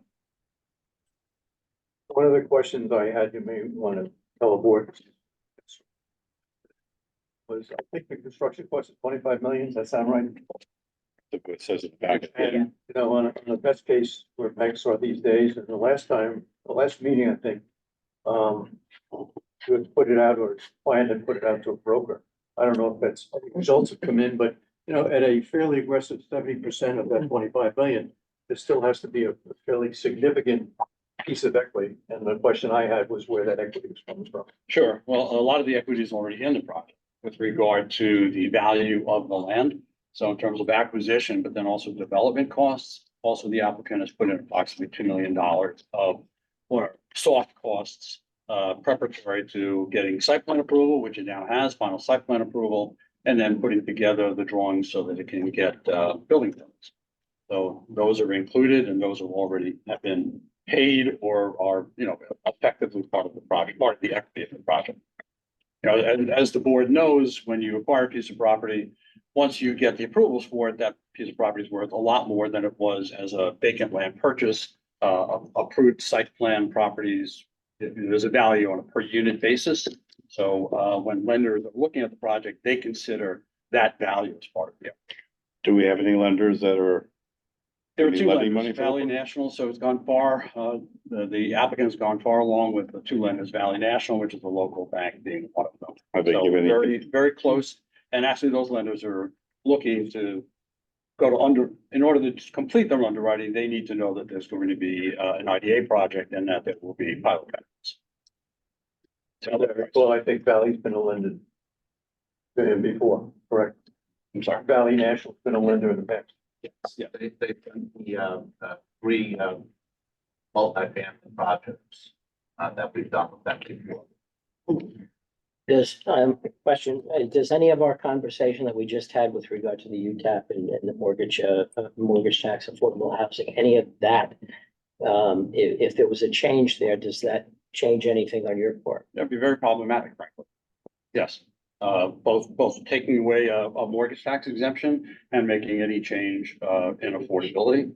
D: One of the questions I had, you may want to tell the board, was, I think the construction cost is 25 million. Does that sound right?
H: It says it back.
D: And, you know, on the best case where banks are these days, and the last meeting, I think, you had put it out, or planned and put it out to a broker. I don't know if that's, results have come in, but, you know, at a fairly aggressive 70% of that 25 million, there still has to be a fairly significant piece of equity. And the question I had was where that equity was coming from.
H: Sure. Well, a lot of the equity is already in the project with regard to the value of the land. So in terms of acquisition, but then also development costs, also the applicant has put in approximately $2 million of or soft costs preparatory to getting site plan approval, which it now has, final site plan approval, and then putting together the drawings so that it can get building permits. So those are included, and those are already have been paid or are, you know, effectively part of the project, part of the equity of the project. You know, and as the board knows, when you acquire a piece of property, once you get the approvals for it, that piece of property is worth a lot more than it was as a vacant land purchase. Approved site plan properties, there's a value on a per unit basis. So when lenders are looking at the project, they consider that value as part of it.
J: Do we have any lenders that are
H: There are
J: Any
H: two
J: levy
H: lenders,
J: money for
H: Valley
J: it?
H: National, so it's gone far, the applicant's gone far along with the two lenders, Valley National, which is the local bank being one of them.
J: Have they
H: So
J: given any,
H: very, very close, and actually those lenders are looking to go to in order to complete their underwriting, they need to know that there's going to be, an IDA project and that there will be pilot benefits.
D: Well, I think Valley's been a lender to him before, correct?
H: I'm sorry.
D: Valley National's been a lender in the past.
K: Yeah, they've done the, three, multifamily projects, that we've done with them before.
A: Does, question, does any of our conversation that we just had with regard to the UTAP and the mortgage tax, affordable housing, any of that? If there was a change there, does that change anything on your part?
H: That'd be very problematic, frankly. Yes, both taking away a mortgage tax exemption and making any change, in affordability.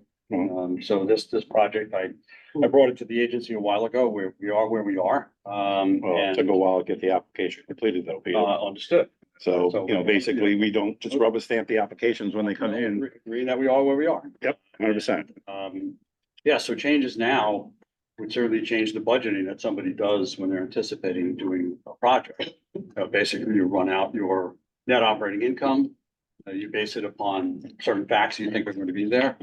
H: So this project, I brought it to the agency a while ago, where we are.
J: well, it took a while to get the application completed though, Peter.
H: Understood.
J: So, you know, basically, we don't just rubber stamp the applications when they come in.
H: Agree that we are where we are.
J: Yep, 100%.
H: Yeah, so changes now would certainly change the budgeting that somebody does when they're anticipating doing a project. Basically, you run out your net operating income, you base it upon certain facts you think are going to be there.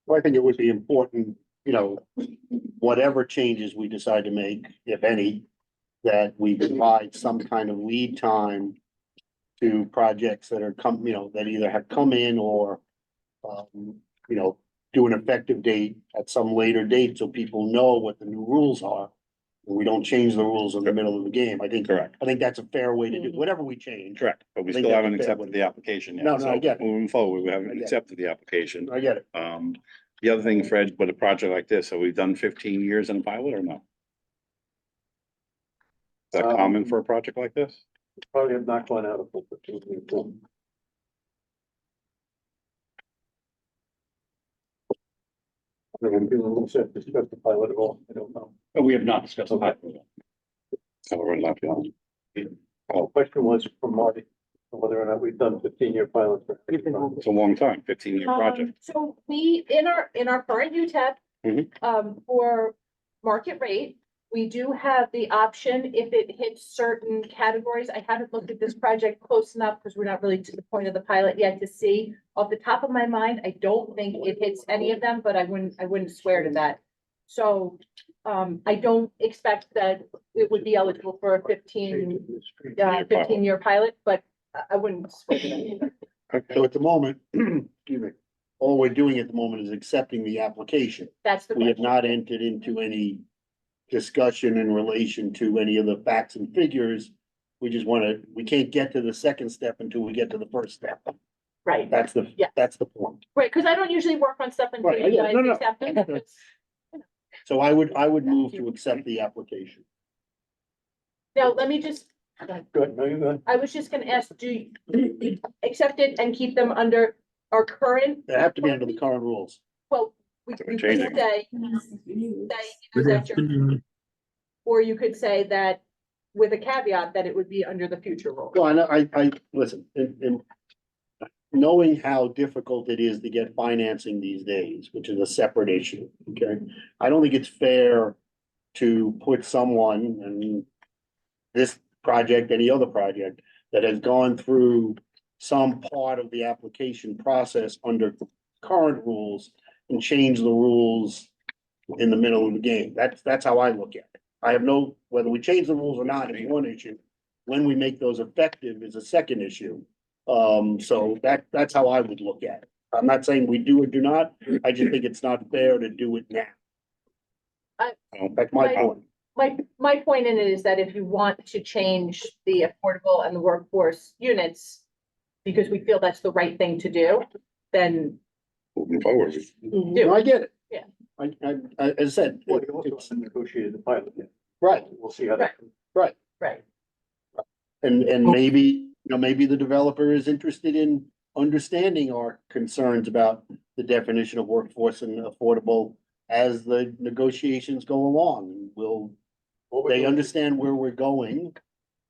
B: Well, I think it would be important, you know, whatever changes we decide to make, if any, that we provide some kind of lead time to projects that are that either have come in or, you know, do an effective date at some later date so people know what the new rules are. And we don't change the rules in the middle of the game. I think
J: Correct.
B: that's a fair way to do, whatever we change.
J: Correct, but we
B: I think
J: still
B: that's
J: haven't
B: a fair
J: accepted
B: one.
J: the application yet.
B: No, I
J: so
B: get it.
J: Moving forward, we
B: I
J: haven't
B: get it.
J: accepted the application.
B: I get it.
J: The other thing, Fred, with a project like this, have we done 15 years in a pilot or no? Is that common for a project like this?
D: Probably have not gone out of full 15 years. I don't know, discuss the pilot at all, I don't know.
H: But we have not discussed that.
J: So we're not beyond.
D: The question was from Marty, whether or not we've done 15-year pilots.
J: It's a long time, 15-year project.
F: So we, in our current UTEP, for market rate, we do have the option if it hits certain categories. I haven't looked at this project close enough because we're not really to the point of the pilot yet to see. Off the top of my mind, I don't think it hits any of them, but I wouldn't swear to that. So, I don't expect that it would be eligible for a 15-year pilot, but I wouldn't swear to that either.
B: So at the moment, excuse me, all we're doing at the moment is accepting the application.
F: That's the
B: We have
F: question.
B: not entered into any discussion in relation to any of the facts and figures. We just we can't get to the second step until we get to the first step.
F: Right,
B: That's the point.
F: right, because I don't usually work on stuff until
B: Right,
F: you
B: yeah,
F: guys
B: no.
F: accept it. It's-
B: So I would move to accept the application.
F: Now, let me just,
D: Good, no, you're good.
F: I was just gonna ask, do you accept it and keep them under our current,
B: They have to be under the current rules.
F: well, you
J: We're
F: could
J: changing.
F: say either that you're, or you could say that with a caveat that it would be under the future rule.
B: No, I know, I listen, in knowing how difficult it is to get financing these days, which is a separate issue, okay? I don't think it's fair to put someone in this project, any other project that has gone through some part of the application process under current rules and change the rules in the middle of the game. That's how I look at it. I have whether we change the rules or not is one issue. When we make those effective is a second issue. So that's how I would look at it. I'm not saying we do or do not. I just think it's not fair to do it now. That's my point.
F: My point in it is that if you want to change the affordable and the workforce units, because we feel that's the right thing to do, then
J: Moving forward.
F: do.
B: No, I get it.
F: Yeah.
B: As I said,
D: Well, you also haven't negotiated the pilot yet.
B: right,
D: We'll see how that.
B: right.
F: Right.
B: And maybe, maybe the developer is interested in understanding our concerns about the definition of workforce and affordable as the negotiations go along. They understand where we're going,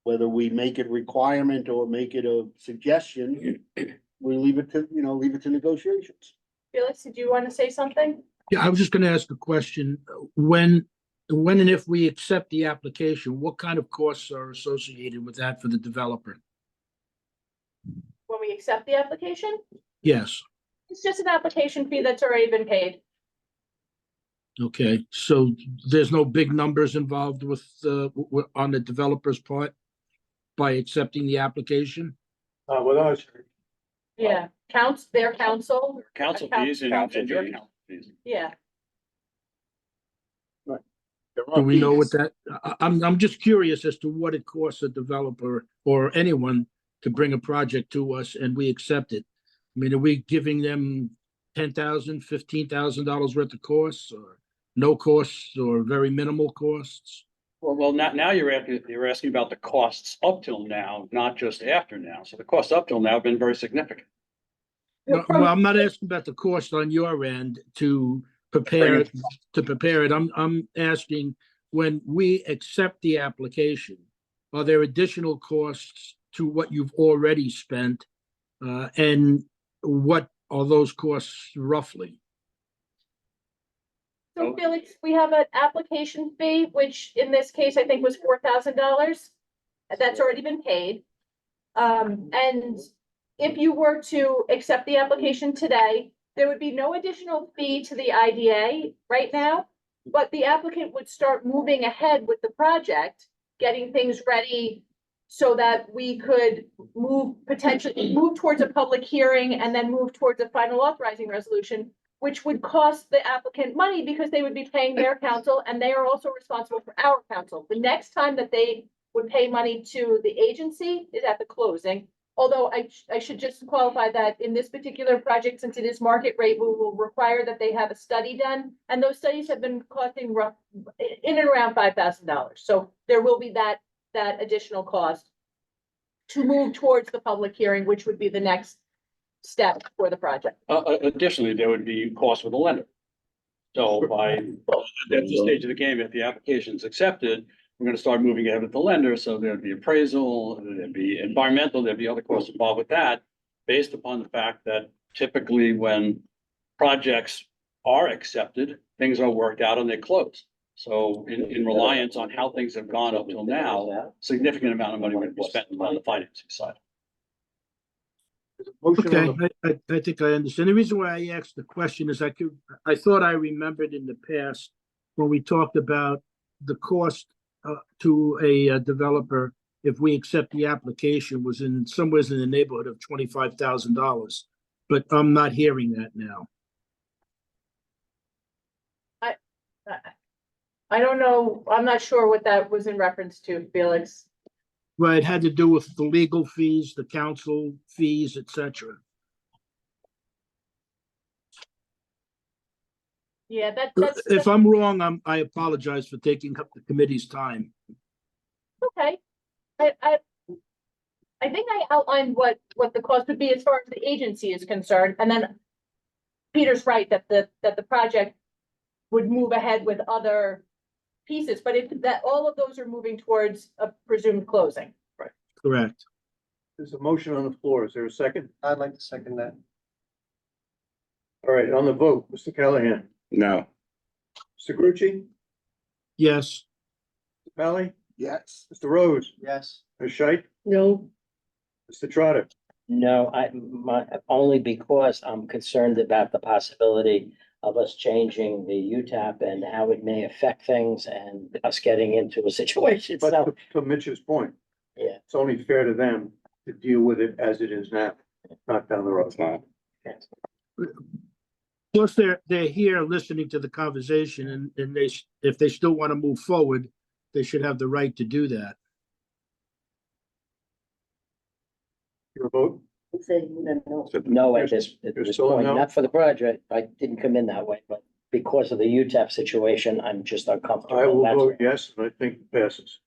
B: whether we make it requirement or make it a suggestion. we leave it to, leave it to negotiations.
F: Felix, did you want to say something?
E: Yeah, I was just gonna ask a question. When and if we accept the application, what kind of costs are associated with that for the developer?
F: When we accept the application?
E: Yes,
F: It's just an application fee that's already been paid.
E: okay, so there's no big numbers involved with, on the developer's part by accepting the application?
D: With us,
F: Yeah, their counsel,
H: Council
F: Account-
H: fees and your council fees.
F: yeah.
B: There
E: Do
B: are
E: we know
B: fees.
E: what that, I'm just curious as to what it costs a developer or anyone to bring a project to us and we accept it. I mean, are we giving them $10,000, $15,000 worth of costs or no costs or very minimal costs?
H: Well, now you're asking about the costs up till now, not just after now. So the costs up till now have been very significant.
E: No, well, I'm not asking about the cost on your end to prepare it. I'm asking, when we accept the application, are there additional costs to what you've already spent? And what are those costs roughly?
F: So Felix, we have an application fee, which in this case, I think was $4,000. That's already been paid. And if you were to accept the application today, there would be no additional fee to the IDA right now, but the applicant would start moving ahead with the project, getting things ready so that we could potentially move towards a public hearing and then move towards a final authorizing resolution, which would cost the applicant money because they would be paying their counsel and they are also responsible for our counsel. The next time that they would pay money to the agency is at the closing. Although I should just qualify that in this particular project, since it is market rate, we will require that they have a study done. And those studies have been costing in and around $5,000. So there will be that additional cost to move towards the public hearing, which would be the next step for the project.
H: Additionally, there would be costs with the lender. So at this stage of the game, if the application is accepted, we're gonna start moving ahead with the lender, so there'd be appraisal, there'd be environmental, there'd be other costs involved with that. Based upon the fact that typically when projects are accepted, things are worked out and they close. So in reliance on how things have gone up till now, significant amount of money would be spent on the financing side.
B: Motion on
E: Okay, I think I understand. The reason why I asked the question is I thought I remembered in the past when we talked about the cost to a developer, if we accept the application, was somewhere in the neighborhood of $25,000. But I'm not hearing that now.
F: I don't know. I'm not sure what that was in reference to, Felix.
E: Right, it had to do with the legal fees, the council fees, etc.
F: Yeah, that's
E: If I'm wrong, I apologize for taking up the committee's time.
F: okay. I think I outlined what the cost would be as far as the agency is concerned, and then Peter's right that the project would move ahead with other pieces, but all of those are moving towards a presumed closing.
E: Correct.
D: There's a motion on the floor. Is there a second?
K: I'd like to second that.
D: All right, on the vote, Mr. Callahan,
J: No.
D: Mr. Grucci,
E: Yes.
D: Mr. Pally,
B: yes.
D: Mr. Rose,
K: Yes.
D: Ms. Scheit,
C: No,
D: Mr. Trotter.
A: No, only because I'm concerned about the possibility of us changing the UTAP and how it may affect things and us getting into a situation.
D: But
A: So,
D: to Mitch's point,
A: yeah.
D: it's only fair to them to deal with it as it is now, not down the road.
J: It's not.
E: Plus, they're here listening to the conversation and if they still want to move forward, they should have the right to do that.
D: Your vote?
A: No, at this
D: You're still a
A: point,
D: no?
A: not for the project. I didn't come in that way, but because of the UTAP situation, I'm just uncomfortable.
D: I will
A: That's
D: vote
A: all.
D: yes, and I think it passes.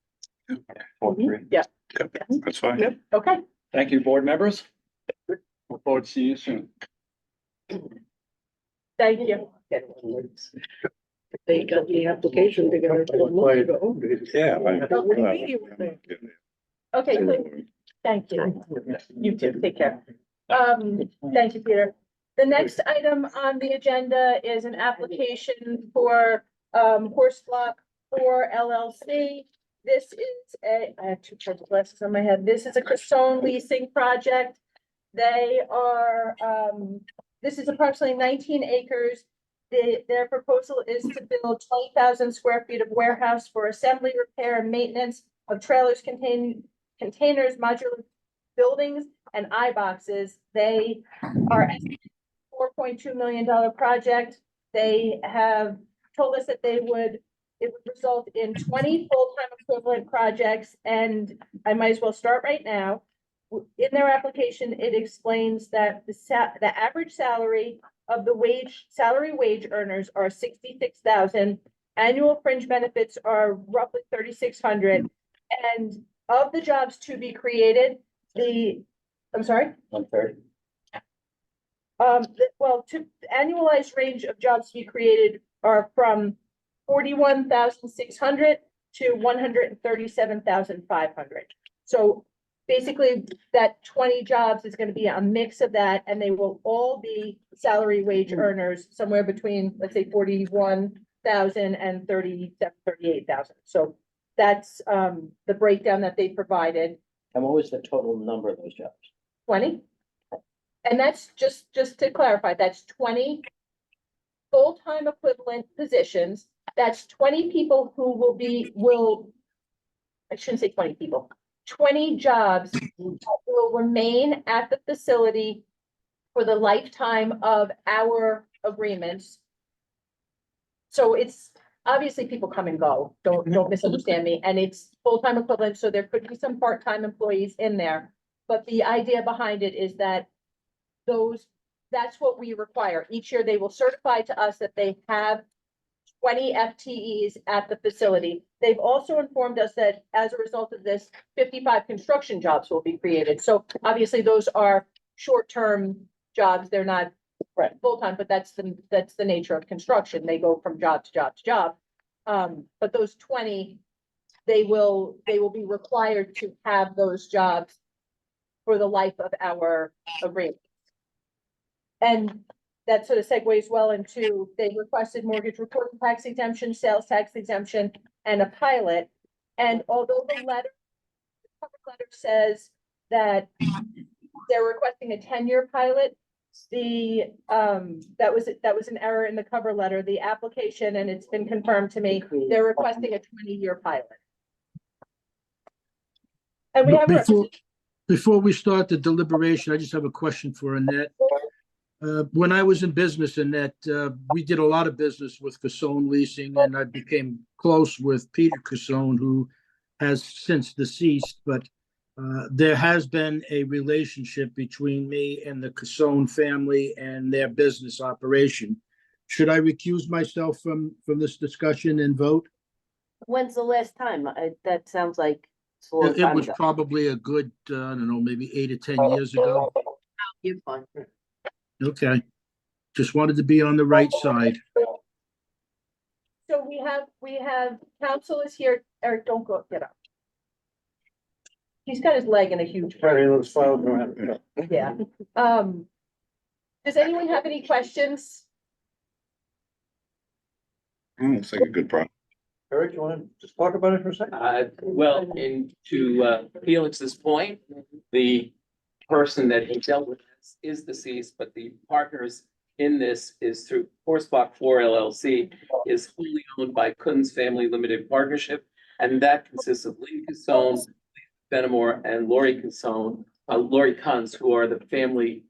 F: Yeah,
J: That's fine.
F: okay.
H: Thank you, board members. Look forward to seeing you soon.
F: Thank you.
C: they got the application together 12 months ago.
J: Yeah.
F: Okay, good. Thank you. You too. Take care. Thank you, Peter. The next item on the agenda is an application for, Horse Block 4 LLC. This is I have two purple glasses on my head. This is a Cressone leasing project. They are, this is approximately 19 acres. Their proposal is to build 20,000 square feet of warehouse for assembly, repair, and maintenance of trailers, containers, modular buildings, and I-boxes. They are $4.2 million project. They have told us that it would result in 20 full-time equivalent projects, and I might as well start right now. In their application, it explains that the average salary of the salary wage earners are 66,000. Annual fringe benefits are roughly 3,600. And of the jobs to be created, I'm sorry?
A: 130.
F: To annualized range of jobs to be created are from 41,600 to 137,500. So basically, that 20 jobs is going to be a mix of that, and they will all be salary wage earners, somewhere between, let's say, 41,000 and 38,000. So that's the breakdown that they provided.
A: And what was the total number of those jobs?
F: 20. And that's just to clarify, that's 20 full-time equivalent positions. That's 20 people who I shouldn't say 20 people, 20 jobs that will remain at the facility for the lifetime of our agreements. So it's obviously people come and go, don't misunderstand me, and it's full-time equivalent, so there could be some part-time employees in there. But the idea behind it is that that's what we require. Each year they will certify to us that they have 20 FTEs at the facility. They've also informed us that as a result of this, 55 construction jobs will be created. So obviously those are short-term jobs. They're not full-time, but that's the nature of construction. They go from job to job to job. But those 20, they will be required to have those jobs for the life of our agreement. And that sort of segues well into, they requested mortgage reporting tax exemption, sales tax exemption, and a pilot. And although the cover letter says that they're requesting a 10-year pilot, that was an error in the cover letter. The application, and it's been confirmed to me, they're requesting a 20-year pilot. And we have
E: Before we start the deliberation, I just have a question for Annette. When I was in business, Annette, we did a lot of business with Cressone Leasing, and I became close with Peter Cressone, who has since deceased, but there has been a relationship between me and the Cressone family and their business operation. Should I recuse myself from this discussion and vote?
G: When's the last time? That sounds like it's a long
E: It
G: time
E: was
G: ago.
E: probably a good, I don't know, maybe 8 or 10 years ago.
G: You're fine.
E: Okay. Just wanted to be on the right side.
F: So we have counsel is here. Eric, don't get up. He's got his leg in a huge.
D: Carry those files around.
F: Yeah. Does anyone have any questions?
J: Looks like a good problem.
D: Eric, you want to just talk about it for a second?
L: Well, to Felix's point, the person that he dealt with is deceased, but the partners in this is through Horsebach 4 LLC, is wholly owned by Kunz Family Limited Partnership, and that consists of Lynn Cassone, Benamor, and Lori Kunz, who are the family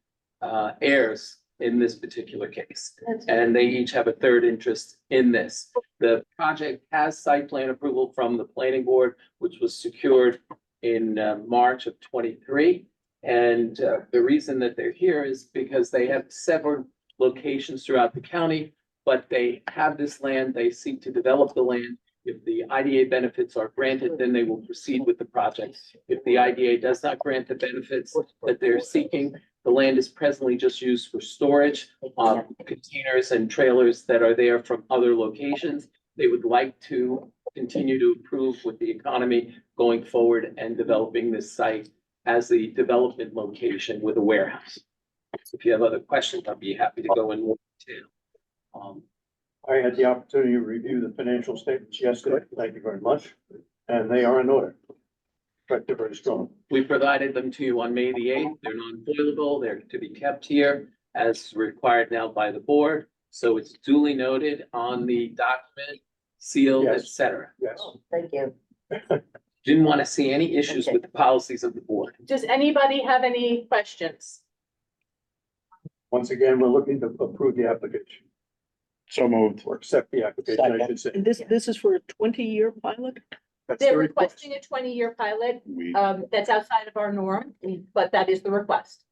L: heirs in this particular case. And they each have a third interest in this. The project has site plan approval from the planning board, which was secured in March of 23. And the reason that they're here is because they have several locations throughout the county, but they have this land, they seek to develop the land. If the IDA benefits are granted, then they will proceed with the project. If the IDA does not grant the benefits that they're seeking, the land is presently just used for storage, containers and trailers that are there from other locations. They would like to continue to improve with the economy going forward and developing this site as the development location with a warehouse. If you have other questions, I'd be happy to go in more detail.
D: I had the opportunity to review the financial statements yesterday. Thank you very much. And they are in order. But they're very strong.
L: We provided them to you on May the 8th. They're non-foilable. They're to be kept here as required now by the board. So it's duly noted on the document, sealed,
D: Yes.
L: etc.
D: Yes.
G: Thank you.
L: Didn't want to see any issues with the policies of the board.
F: Does anybody have any questions?
D: Once again, we're looking to approve the application
J: So moved.
D: or accept the application, I should say.
C: And this is for a 20-year pilot?
D: That's
F: They're
D: the request.
F: requesting a 20-year pilot,
J: We,
F: that's outside of our norm, but that is the request.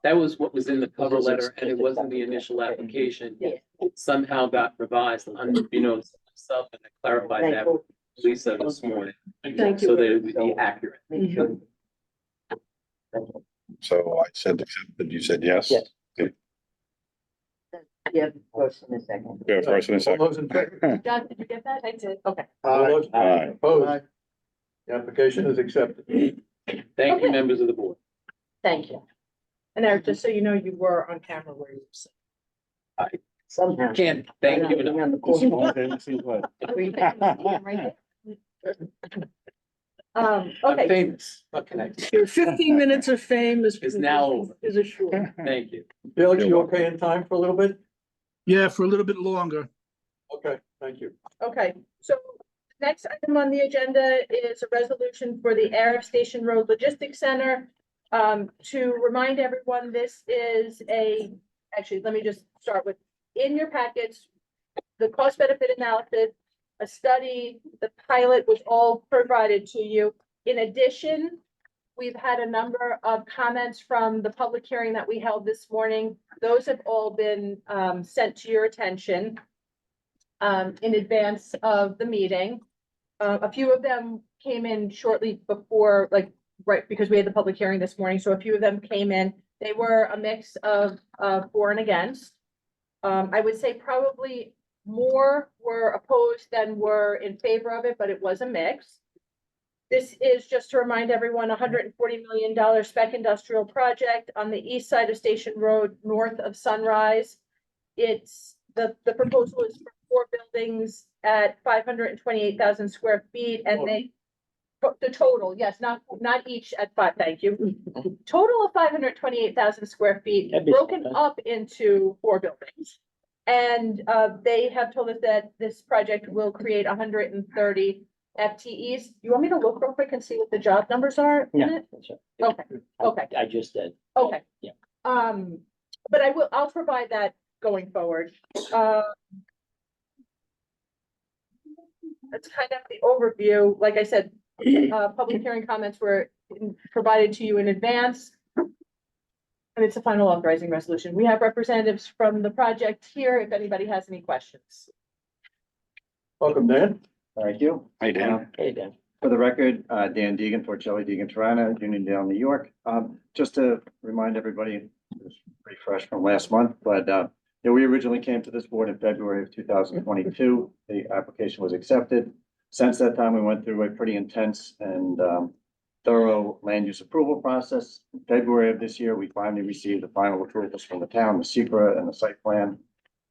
L: That was what was in the cover letter and it wasn't the initial application.
F: Yes.
L: It somehow got revised unbeknownst to myself and I clarified
G: Thank
L: that
G: you.
L: with Lisa this morning.
C: Thank
L: So
C: you.
L: that it would be accurate.
G: Make sure.
J: so I said accepted, you said yes?
A: Yes.
G: Yeah, first and a second.
J: Yeah, first and a
D: All
J: second.
D: those in favor?
F: John, did you get that? I did. Okay.
D: All those
J: Aye.
D: opposed? The application is accepted.
L: Thank you,
F: Okay.
L: members of the board.
F: Thank you. And Eric, just so you know, you were on camera where you were.
G: Somehow.
L: Can't thank you enough.
G: On the corner.
L: I'm
F: Okay,
L: famous. What can I do?
C: Your 15 minutes of fame
L: Is now over.
C: is assured.
L: Thank you.
D: Felix, you okay in time for a little bit?
E: Yeah, for a little bit longer.
D: Okay, thank you.
F: okay. So next item on the agenda is a resolution for the Arab Station Road Logistics Center. To remind everyone, this is actually, let me just start with, in your packets, the cost benefit analysis, a study, the pilot was all provided to you. In addition, we've had a number of comments from the public hearing that we held this morning. Those have all been sent to your attention in advance of the meeting. A few of them came in shortly before, like, right, because we had the public hearing this morning, so a few of them came in. They were a mix of for and against. I would say probably more were opposed than were in favor of it, but it was a mix. This is, just to remind everyone, $140 million spec industrial project on the east side of Station Road, north of Sunrise. It's, the proposal is for 4 buildings at 528,000 square feet, and the total, yes, not each at 5, thank you. Total of 528,000 square feet,
A: That'd be
F: broken
A: fun.
F: up into 4 buildings. And they have told us that this project will create 130 FTEs. You want me to look real quick and see what the job numbers are in
A: Yeah.
F: it?
A: that's right.
F: Okay, okay.
A: I just did.
F: Okay.
A: Yeah.
F: But I'll provide that going forward. That's kind of the overview. Like I said, public hearing comments were provided to you in advance. And it's a final authorizing resolution. We have representatives from the project here if anybody has any questions.
D: Welcome, Dan.
M: Thank you.
J: Hey, Dan.
A: Hey, Dan.
M: For the record, Dan Deegan, Torcelli Deegan Tirana, Uniondale, New York. Just to remind everybody, it was pretty fresh from last month, but yeah, we originally came to this board in February of 2022. The application was accepted. Since that time, we went through a pretty intense and thorough land use approval process. In February of this year, we finally received the final approvals from the town, the secret and the site plan,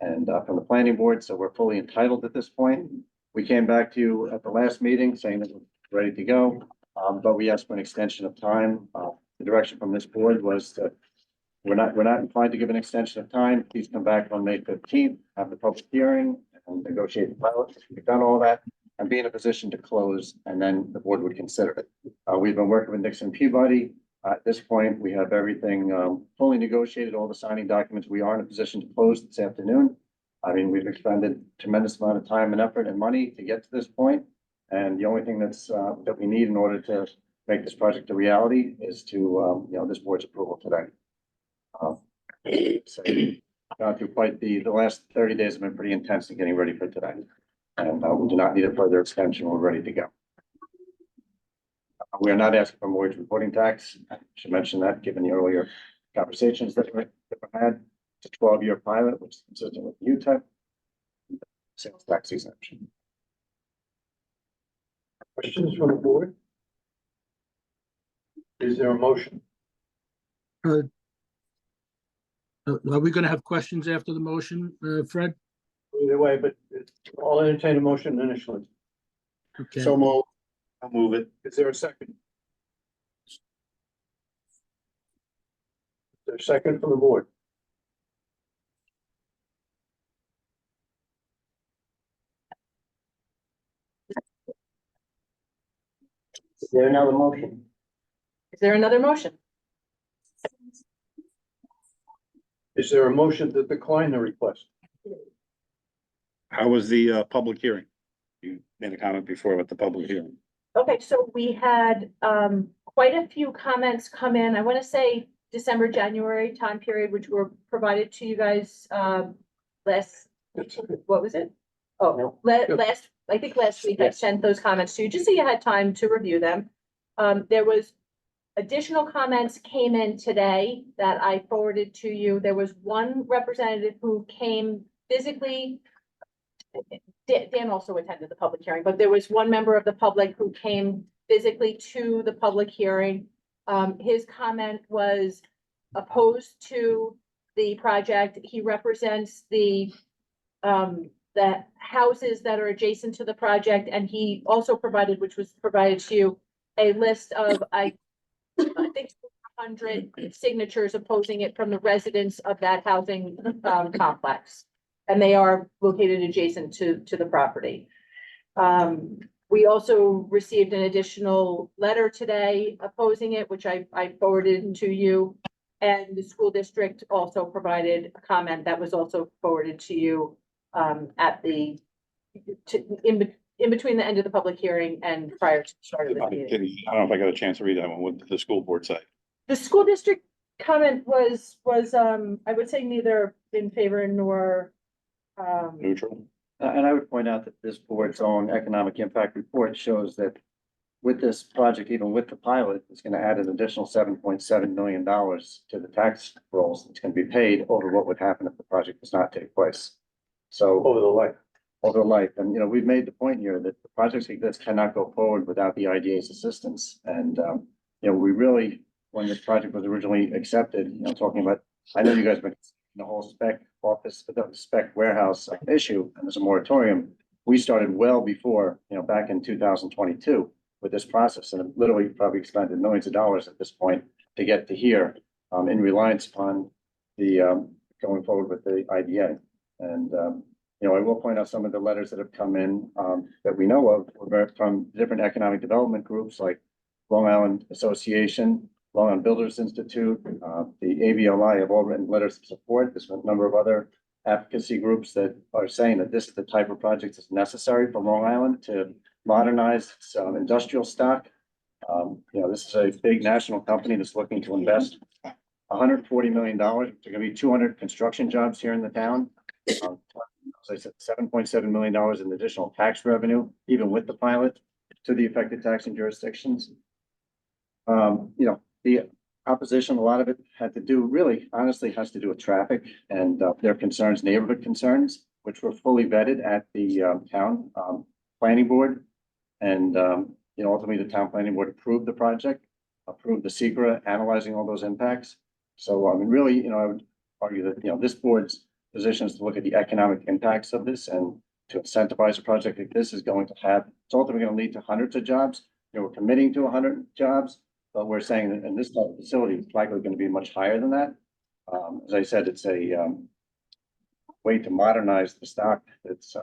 M: and from the planning board, so we're fully entitled at this point. We came back to you at the last meeting saying that we're ready to go, but we asked for an extension of time. The direction from this board was that we're not inclined to give an extension of time. Please come back on May 15th, have the public hearing and negotiate the pilot. We've done all that and be in a position to close, and then the board would consider it. We've been working with Nixon Peabody. At this point, we have everything fully negotiated, all the signing documents. We are in a position to close this afternoon. I mean, we've expended tremendous amount of time and effort and money to get to this point. And the only thing that we need in order to make this project a reality is to, this board's approval today. So, gone through quite the last 30 days have been pretty intense in getting ready for today. And we do not need a further extension. We're ready to go. We are not asking for mortgage reporting tax. I should mention that given the earlier conversations that we had. It's a 12-year pilot, which is consistent with UTEP. Sales tax exemption.
D: Questions from the board? Is there a motion?
E: Are we gonna have questions after the motion, Fred?
D: Either way, but I'll entertain a motion initially.
E: Okay.
B: So I'll move it.
D: Is there a second? Is there a second from the board?
A: Is there another motion?
F: Is there another motion?
D: Is there a motion to decline the request?
J: How was the public hearing? You made a comment before about the public hearing.
F: Okay, so we had quite a few comments come in. I want to say December, January time period, which were provided to you guys last, what was it? Oh, no, last, I think last week I
A: Yes.
F: sent those comments to you, just so you had time to review them. There was additional comments came in today that I forwarded to you. There was one representative who came physically. Dan also attended the public hearing, but there was one member of the public who came physically to the public hearing. His comment was opposed to the project. He represents the houses that are adjacent to the project, and he also provided, which was provided to you, a list of, I think 100 signatures opposing it from the residents of that housing complex. And they are located adjacent to the property. We also received an additional letter today opposing it, which I forwarded to you. And the school district also provided a comment that was also forwarded to you at the, in between the end of the public hearing and prior to the start of the meeting.
J: I don't know if I got a chance to read that one. What did the school board say?
F: The school district comment was I would say neither in favor nor
J: Neutral?
M: And I would point out that this board's own economic impact report shows that with this project, even with the pilot, it's gonna add an additional $7.7 million to the tax rolls. It's gonna be paid over what would happen if the project does not take place. So
D: Over the life.
M: over life, and you know, we've made the point here that the projects like this cannot go forward without the IDA's assistance. And you know, we really, when this project was originally accepted, you know, talking about, I know you guys have been the whole spec office, the spec warehouse issue, and there's a moratorium. We started well before, you know, back in 2022 with this process, and it literally probably expended millions of dollars at this point to get to here, in reliance upon the going forward with the IDA. And you know, I will point out some of the letters that have come in that we know of were from different economic development groups like Long Island Association, Long Island Builders Institute, the AVLI have all written letters of support. There's a number of other advocacy groups that are saying that this is the type of project that's necessary for Long Island to modernize its industrial stock. You know, this is a big national company that's looking to invest $140 million. There are going to be 200 construction jobs here in the town. As I said, $7.7 million in additional tax revenue, even with the pilot, to the affected taxing jurisdictions. You know, the opposition, a lot of it had to do, really, honestly, has to do with traffic and their concerns, neighborhood concerns, which were fully vetted at the town planning board. And you know, ultimately, the town planning board approved the project, approved the secret, analyzing all those impacts. So I mean, really, you know, I would argue that, you know, this board's position is to look at the economic impacts of this, and to incentivize a project like this is going to have, it's ultimately going to lead to hundreds of jobs. You know, we're committing to 100 jobs, but we're saying that in this type of facility, it's likely going to be much higher than that. As I said, it's a way to modernize the stock that's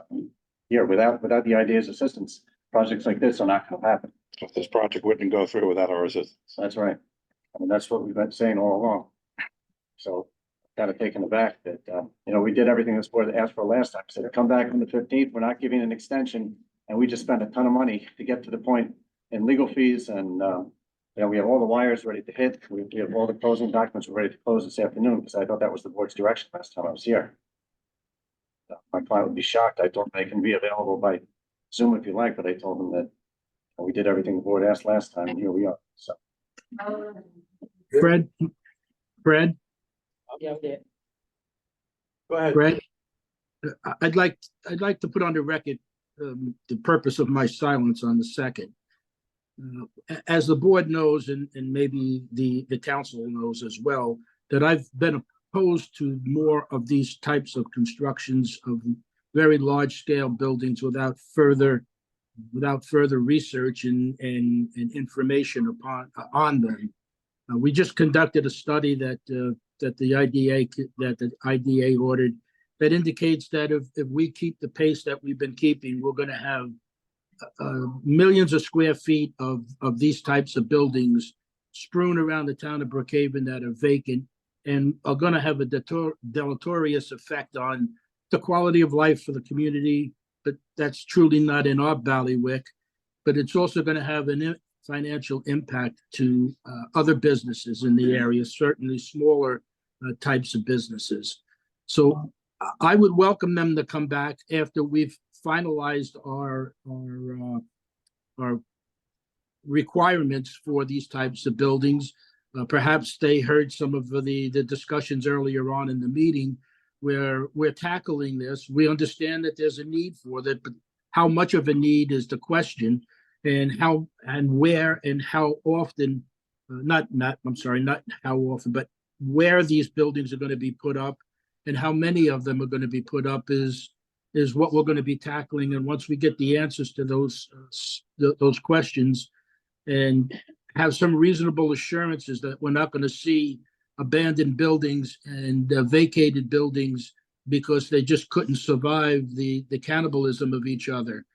M: here. Without the IDA's assistance, projects like this are not going to happen.
J: So this project wouldn't go through without our assistance.
M: That's right. I mean, that's what we've been saying all along. So kind of taken aback that, you know, we did everything this board asked for last time. Said, come back on the 15th, we're not giving an extension. And we just spent a ton of money to get to the point in legal fees. And, you know, we have all the wires ready to hit. We have all the closing documents ready to close this afternoon, because I thought that was the board's direction last time I was here. My client would be shocked. I told them they can be available by Zoom if you like, but I told them that we did everything the board asked last time, and here we are. So.
E: Fred?
A: Yeah, yeah.
D: Go ahead.
E: Fred? I'd like to put on the record the purpose of my silence on the second. as the board knows, and maybe the council knows as well, that I've been opposed to more of these types of constructions of very large scale buildings without further research and information on them. We just conducted a study that the IDA ordered that indicates that if we keep the pace that we've been keeping, we're going to have millions of square feet of these types of buildings strewn around the town of Brookhaven that are vacant and are going to have a deleterious effect on the quality of life for the community. But that's truly not in our bailiwick. But it's also going to have a financial impact to other businesses in the area, certainly smaller types of businesses. So I would welcome them to come back after we've finalized our requirements for these types of buildings. Perhaps they heard some of the discussions earlier on in the meeting where we're tackling this. We understand that there's a need for that, but how much of a need is the question, and how and where and how often, not how often, but where these buildings are going to be put up and how many of them are going to be put up is what we're going to be tackling. And once we get the answers to those questions and have some reasonable assurances that we're not going to see abandoned buildings and vacated buildings because they just couldn't survive the cannibalism of each other.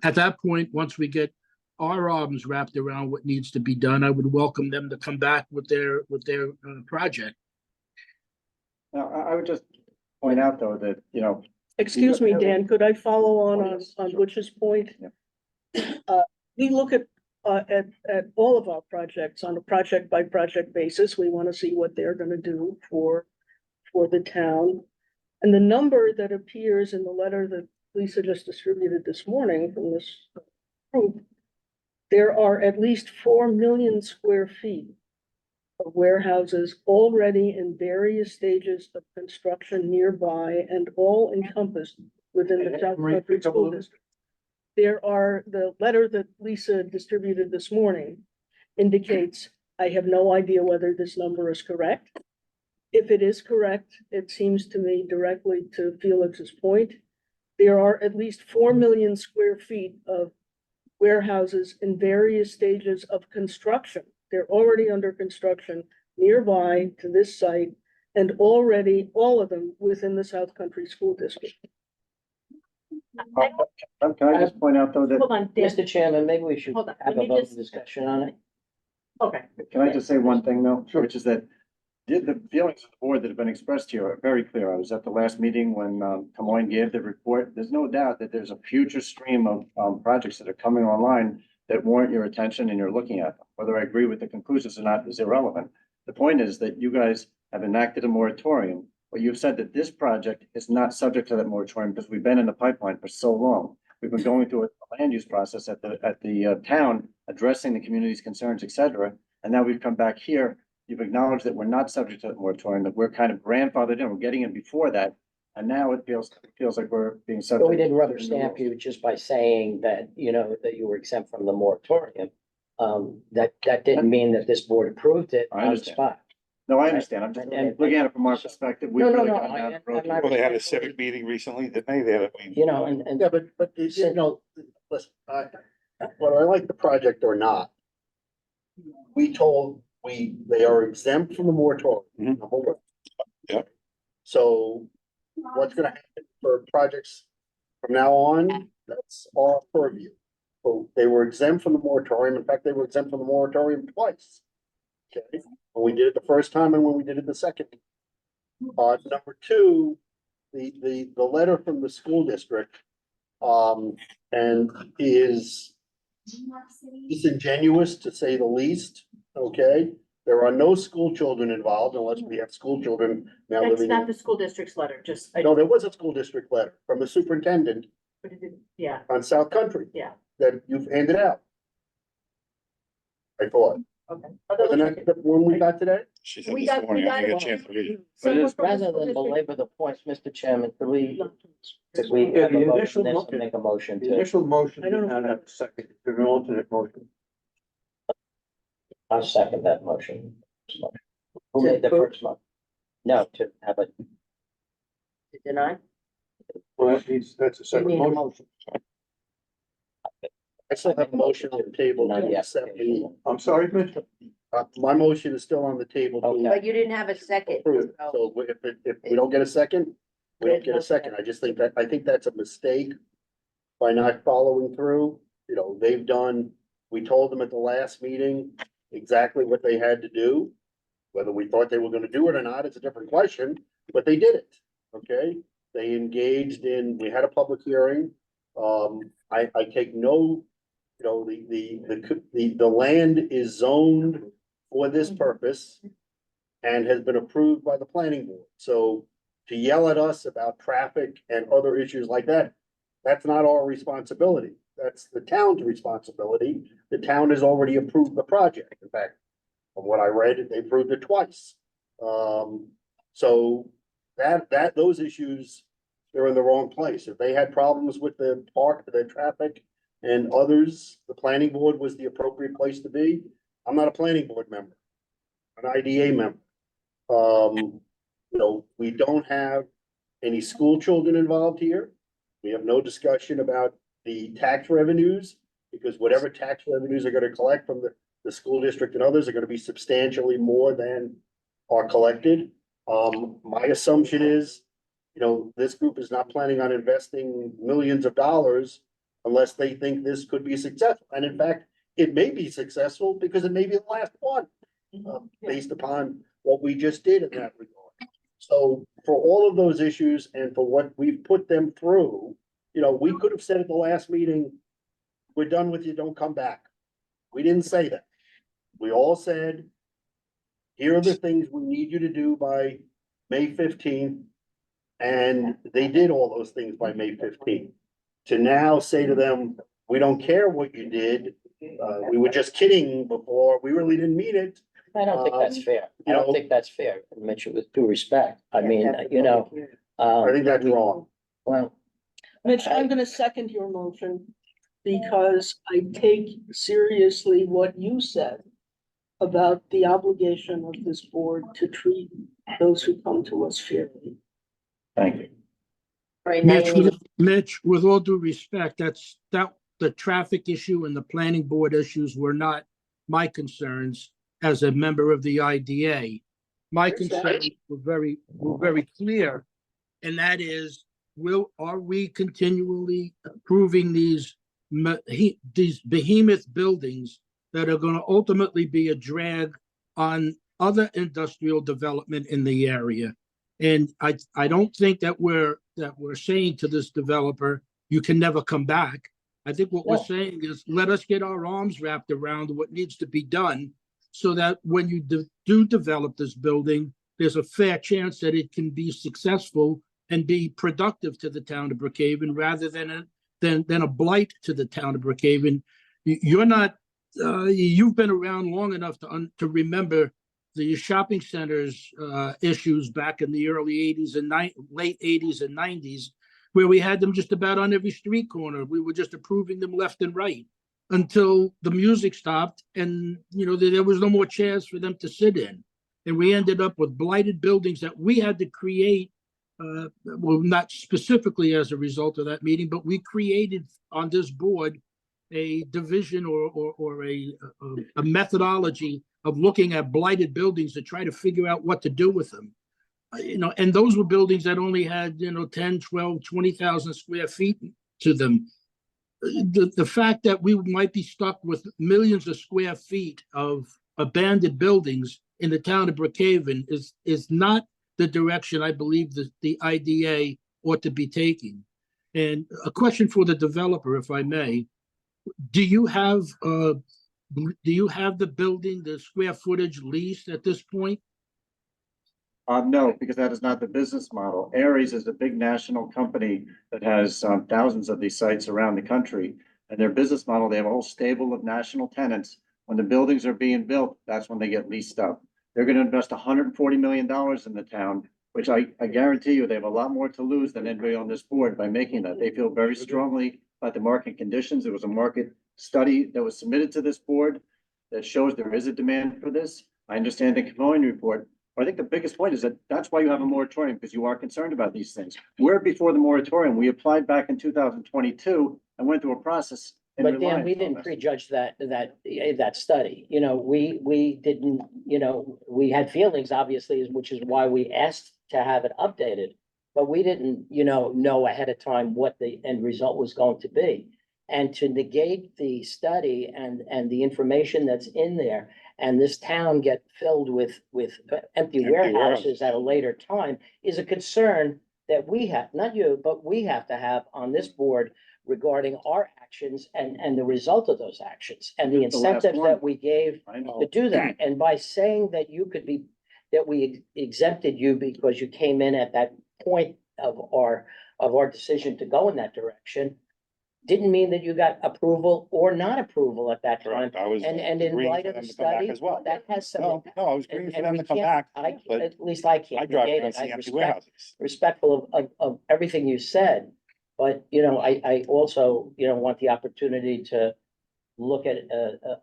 E: At that point, once we get our arms wrapped around what needs to be done, I would welcome them to come back with their project.
M: Now, I would just point out though that,
C: Excuse me, Dan, could I follow on Butch's point? We look at all of our projects on a project by project basis. We want to see what they're going to do for the town. And the number that appears in the letter that Lisa just distributed this morning from this group, there are at least 4 million square feet of warehouses already in various stages of construction nearby and all encompassed within the South Country School District. The letter that Lisa distributed this morning indicates, I have no idea whether this number is correct. If it is correct, it seems to me directly to Felix's point, there are at least 4 million square feet of warehouses in various stages of construction. They're already under construction nearby to this site and already all of them within the South Country School District.
M: Can I just point out though that,
F: Hold on, Dan.
A: Mr. Chairman, maybe we should
F: Hold on,
A: have
F: let
A: a
F: me
A: vote
F: just-
A: discussion on it.
F: Okay.
M: can I just say one thing though, which is that the feelings of the board that have been expressed here are very clear. I was at the last meeting when Camoin gave the report. There's no doubt that there's a future stream of projects that are coming online that warrant your attention and you're looking at them. Whether I agree with the conclusions or not is irrelevant. The point is that you guys have enacted a moratorium, but you've said that this project is not subject to that moratorium because we've been in the pipeline for so long. We've been going through a land use process at the town, addressing the community's concerns, et cetera. And now we've come back here. You've acknowledged that we're not subject to that moratorium, that we're kind of grandfathered in. We're getting in before that. And now it feels like we're being subject.
A: But we didn't rubber stamp you just by saying that, that you were exempt from the moratorium. That didn't mean that this board approved it
M: I
A: on the
M: understand.
A: spot.
M: No, I understand. I'm just
A: And-
M: looking at it from our perspective. We've
A: No, no,
M: really
A: no,
M: gone down the road
A: I'm
M: here.
A: not-
J: Well, they had a civic meeting recently, didn't they? They had
A: And
B: Yeah, but listen, whether I like the project or not, they are exempt from the moratorium.
J: Mhm.
B: Number one.
J: Yeah.
B: So what's gonna happen for projects from now on, that's all purview. So they were exempt from the moratorium. In fact, they were exempt from the moratorium twice. Okay, when we did it the first time and when we did it the second. Number two, the letter from the school district, and is disingenuous to say the least, okay? There are no school children involved unless we have school children now
F: That's
B: living.
F: not the school district's letter, just,
B: No, there was a school district letter from the superintendent
F: yeah,
B: on South Country
F: yeah.
B: that you've handed out. I thought. Wasn't that the one we got today?
J: She said
F: We
J: this
F: got- we
J: morning, I didn't
F: got-
J: get a chance to read it.
F: Someone from the
A: Rather
F: school
A: than
F: district-
A: belabor the points, Mr. Chairman, could we
D: Yeah,
A: have a
D: the
A: vote on
D: initial
A: this
D: mo-
A: and make a motion
D: The
A: to,
D: initial motion
C: I don't
D: did
C: know.
D: not have a second, there's an alternate motion.
A: I'll second that motion. Who made the first one? No, to have a,
G: To deny?
D: Well, that's a
G: You
D: separate
G: need a
D: motion.
G: motion.
B: I still have a motion on the table
A: Not
B: to
A: yet.
B: accept the,
D: I'm sorry, Mitch?
B: my motion is still on the table to
A: Okay.
G: But you didn't have a second.
B: approve.
G: so-
B: So if we don't get a second, we don't get a second. I just think I think that's a mistake by not following through. You know, we told them at the last meeting exactly what they had to do. Whether we thought they were gonna do it or not, it's a different question, but they did it, okay? They engaged we had a public hearing. I take no, the land is zoned for this purpose and has been approved by the planning board. So to yell at us about traffic and other issues like that, that's not our responsibility. That's the town's responsibility. The town has already approved the project. In fact, from what I read, they approved it twice. So those issues, they're in the wrong place. If they had problems with the traffic and others, the planning board was the appropriate place to be. I'm not a planning board member, an IDA member. We don't have any school children involved here. We have no discussion about the tax revenues, because whatever tax revenues are gonna collect from the school district and others are gonna be substantially more than are collected. My assumption is, this group is not planning on investing millions of dollars unless they think this could be successful. And in fact, it may be successful because it may be the last one, based upon what we just did in that regard. So for all of those issues and for what we've put them through, we could have said at the last meeting, we're done with you, don't come back. We didn't say that. We all said, here are the things we need you to do by May 15th. And they did all those things by May 15th. To now say to them, we don't care what you did, we were just kidding before, we really didn't mean it.
A: I don't think that's fair. I
B: you know-
A: don't think that's fair, Mitch, with due respect. I
G: Yeah,
A: mean,
G: that's the public hearing.
B: I think that's wrong.
A: Well,
C: Mitch, I'm gonna second your motion because I take seriously what you said about the obligation of this board to treat those who come to us fairly.
M: Thank you.
G: Right now, you need a
E: Mitch, with all due respect, the traffic issue and the planning board issues were not my concerns as a member of the IDA. My concerns were very clear, and that is, are we continually approving these behemoth buildings that are gonna ultimately be a drag on other industrial development in the area? And I don't think that we're saying to this developer, you can never come back. I think what we're saying is, let us get our arms wrapped around what needs to be done so that when you do develop this building, there's a fair chance that it can be successful and be productive to the town of Brookhaven rather than a blight to the town of Brookhaven. You're not, you've been around long enough to remember the shopping centers issues back in the early 80s and late 80s and 90s, where we had them just about on every street corner. We were just approving them left and right until the music stopped and there was no more chairs for them to sit in. And we ended up with blighted buildings that we had to create, well, not specifically as a result of that meeting, but we created on this board a division or a methodology of looking at blighted buildings to try to figure out what to do with them. And those were buildings that only had, 10, 12, 20,000 square feet to them. The fact that we might be stuck with millions of square feet of abandoned buildings in the town of Brookhaven is not the direction I believe the IDA ought to be taking. And a question for the developer, if I may, do you have the building, the square footage leased at this point?
M: No, because that is not the business model. Aries is a big national company that has thousands of these sites around the country. And their business model, they have a whole stable of national tenants When the buildings are being built, that's when they get leased up. They're gonna invest $140 million in the town, which I guarantee you, they have a lot more to lose than anybody on this board by making that. They feel very strongly about the market conditions. There was a market study that was submitted to this board that shows there is a demand for this. I understand the Cavogne report, but I think the biggest point is that that's why you have a moratorium, because you are concerned about these things. We're before the moratorium. We applied back in 2022 and went through a process. in
A: But Dan,
M: reliance
A: we
M: on
A: didn't
M: this.
A: prejudge that study. You know, we didn't, you know, we had feelings, obviously, which is why we asked to have it updated. But we didn't, you know ahead of time what the end result was going to be. And to negate the study and the information that's in there, and this town get filled with empty warehouses at a later time is a concern that we have, not you, but we have to have on this board regarding our actions and the result of those actions and the
M: The last
A: incentives
M: one.
A: that we gave
M: I know.
A: to do that. And by saying that you could be, that we exempted you because you came in at that point of our decision to go in that direction, didn't mean that you got approval or not approval at that time.
J: Correct. I was
A: And in
J: agreeing
A: light
J: for
A: of the
J: them to come back
A: study,
J: as well.
A: that has some.
J: No, I was agreeing for them to come back, but
A: At least I
J: I
A: can't
J: drive
A: negate
J: around
A: it.
J: seeing
A: I
J: empty
A: respect,
J: warehouses.
A: respectful of everything you said. But, you know, I also, you know, want the opportunity to look at,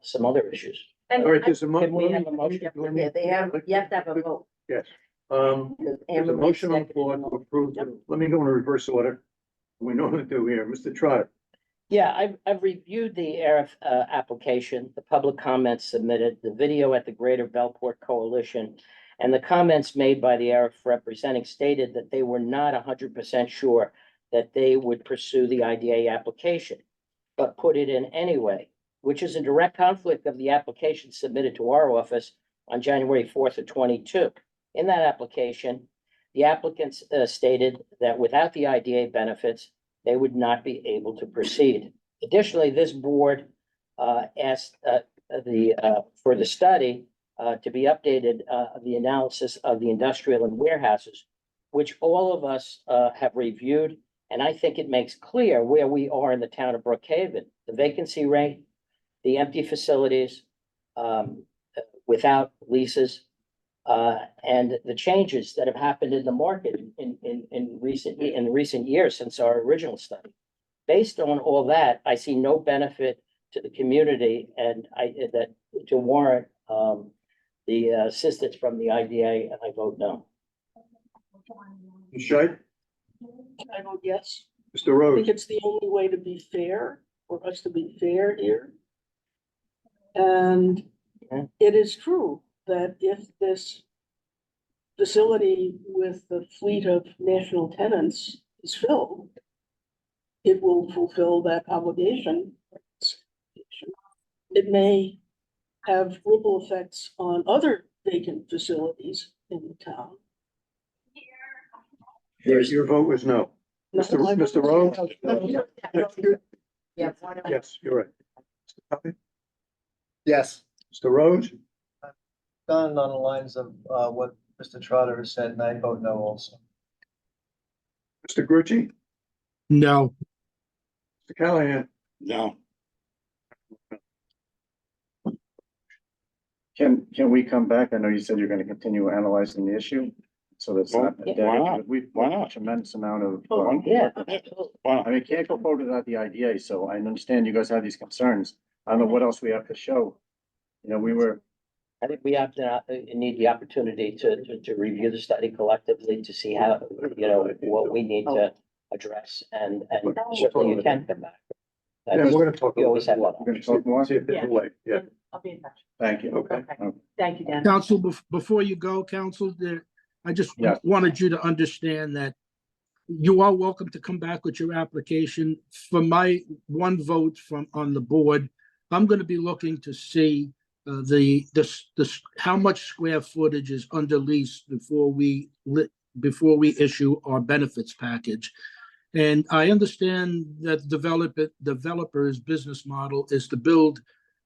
A: some other issues.
F: And
D: All right,
F: I-
D: there's a mo-
A: Can we
D: let me-
A: have a motion?
D: let me-
G: Yeah, you have to have a vote.
D: Yes,
G: because
D: there's a
G: Amber
D: motion on the
G: seconded
D: floor
G: the
D: to
G: motion.
D: approve, let me go in reverse order. We normally do here, Mr. Trotter.
A: Yeah, I've reviewed the ARF application, the public comments submitted, the video at the Greater Bellport Coalition, and the comments made by the ARF representing stated that they were not 100% sure that they would pursue the IDA application, but put it in anyway, which is in direct conflict of the application submitted to our office on January 4th of 22. In that application, the applicants stated that without the IDA benefits, they would not be able to proceed. Additionally, this board asked for the study to be updated, the analysis of the industrial and warehouses, which all of us have reviewed. And I think it makes clear where we are in the town of Brookhaven, the vacancy rate, the empty facilities without leases, and the changes that have happened in the market in recent years since our original study. Based on all that, I see no benefit to the community and that to warrant the assistance from the IDA, and I vote no.
D: Ms. Scheit,
C: I vote yes.
D: Mr.
C: I
D: Rose,
C: think it's the only way to be fair, for us to be fair here. And
A: Yeah.
C: it is true that if this facility with the fleet of national tenants is filled, it will fulfill that obligation. It may have ripple effects on other vacant facilities in the town.
D: your vote was no. Mr. Rose?
G: Yeah, one of them.
D: Yes, you're right. Mr. Tuppy?
N: Yes,
D: Mr. Rose?
N: done on the lines of what Mr. Trotter has said, and I vote no also.
D: Mr. Grucci?
E: No,
D: Mr. Callahan?
J: No,
M: Can we come back? I know you said you're gonna continue analyzing the issue, so that's not.
J: Well, why not?
M: We've
J: Why
M: put a
J: not?
M: tremendous amount of.
A: Yeah,
J: why
M: I
J: not?
M: mean, it can't go forward without the IDA, so I understand you guys have these concerns. I don't know what else we have to show. You know, we were,
A: I think we have to need the opportunity to review the study collectively to see how, you know, what we need to address and certainly you can come back.
D: Yeah, we're gonna talk. a
A: You
D: little
A: always
D: bit
A: have
D: more.
A: that
M: we're gonna talk more.
D: See if there's a way, yeah,
G: I'll be in touch.
M: Thank you.
D: okay.
G: Thank you, Dan.
E: council, before you go, council, I just
M: Yes.
E: wanted you to understand that you are welcome to come back with your application. For my one vote on the board, I'm gonna be looking to see how much square footage is under lease before we issue our benefits package. And I understand that developer's business model is to build,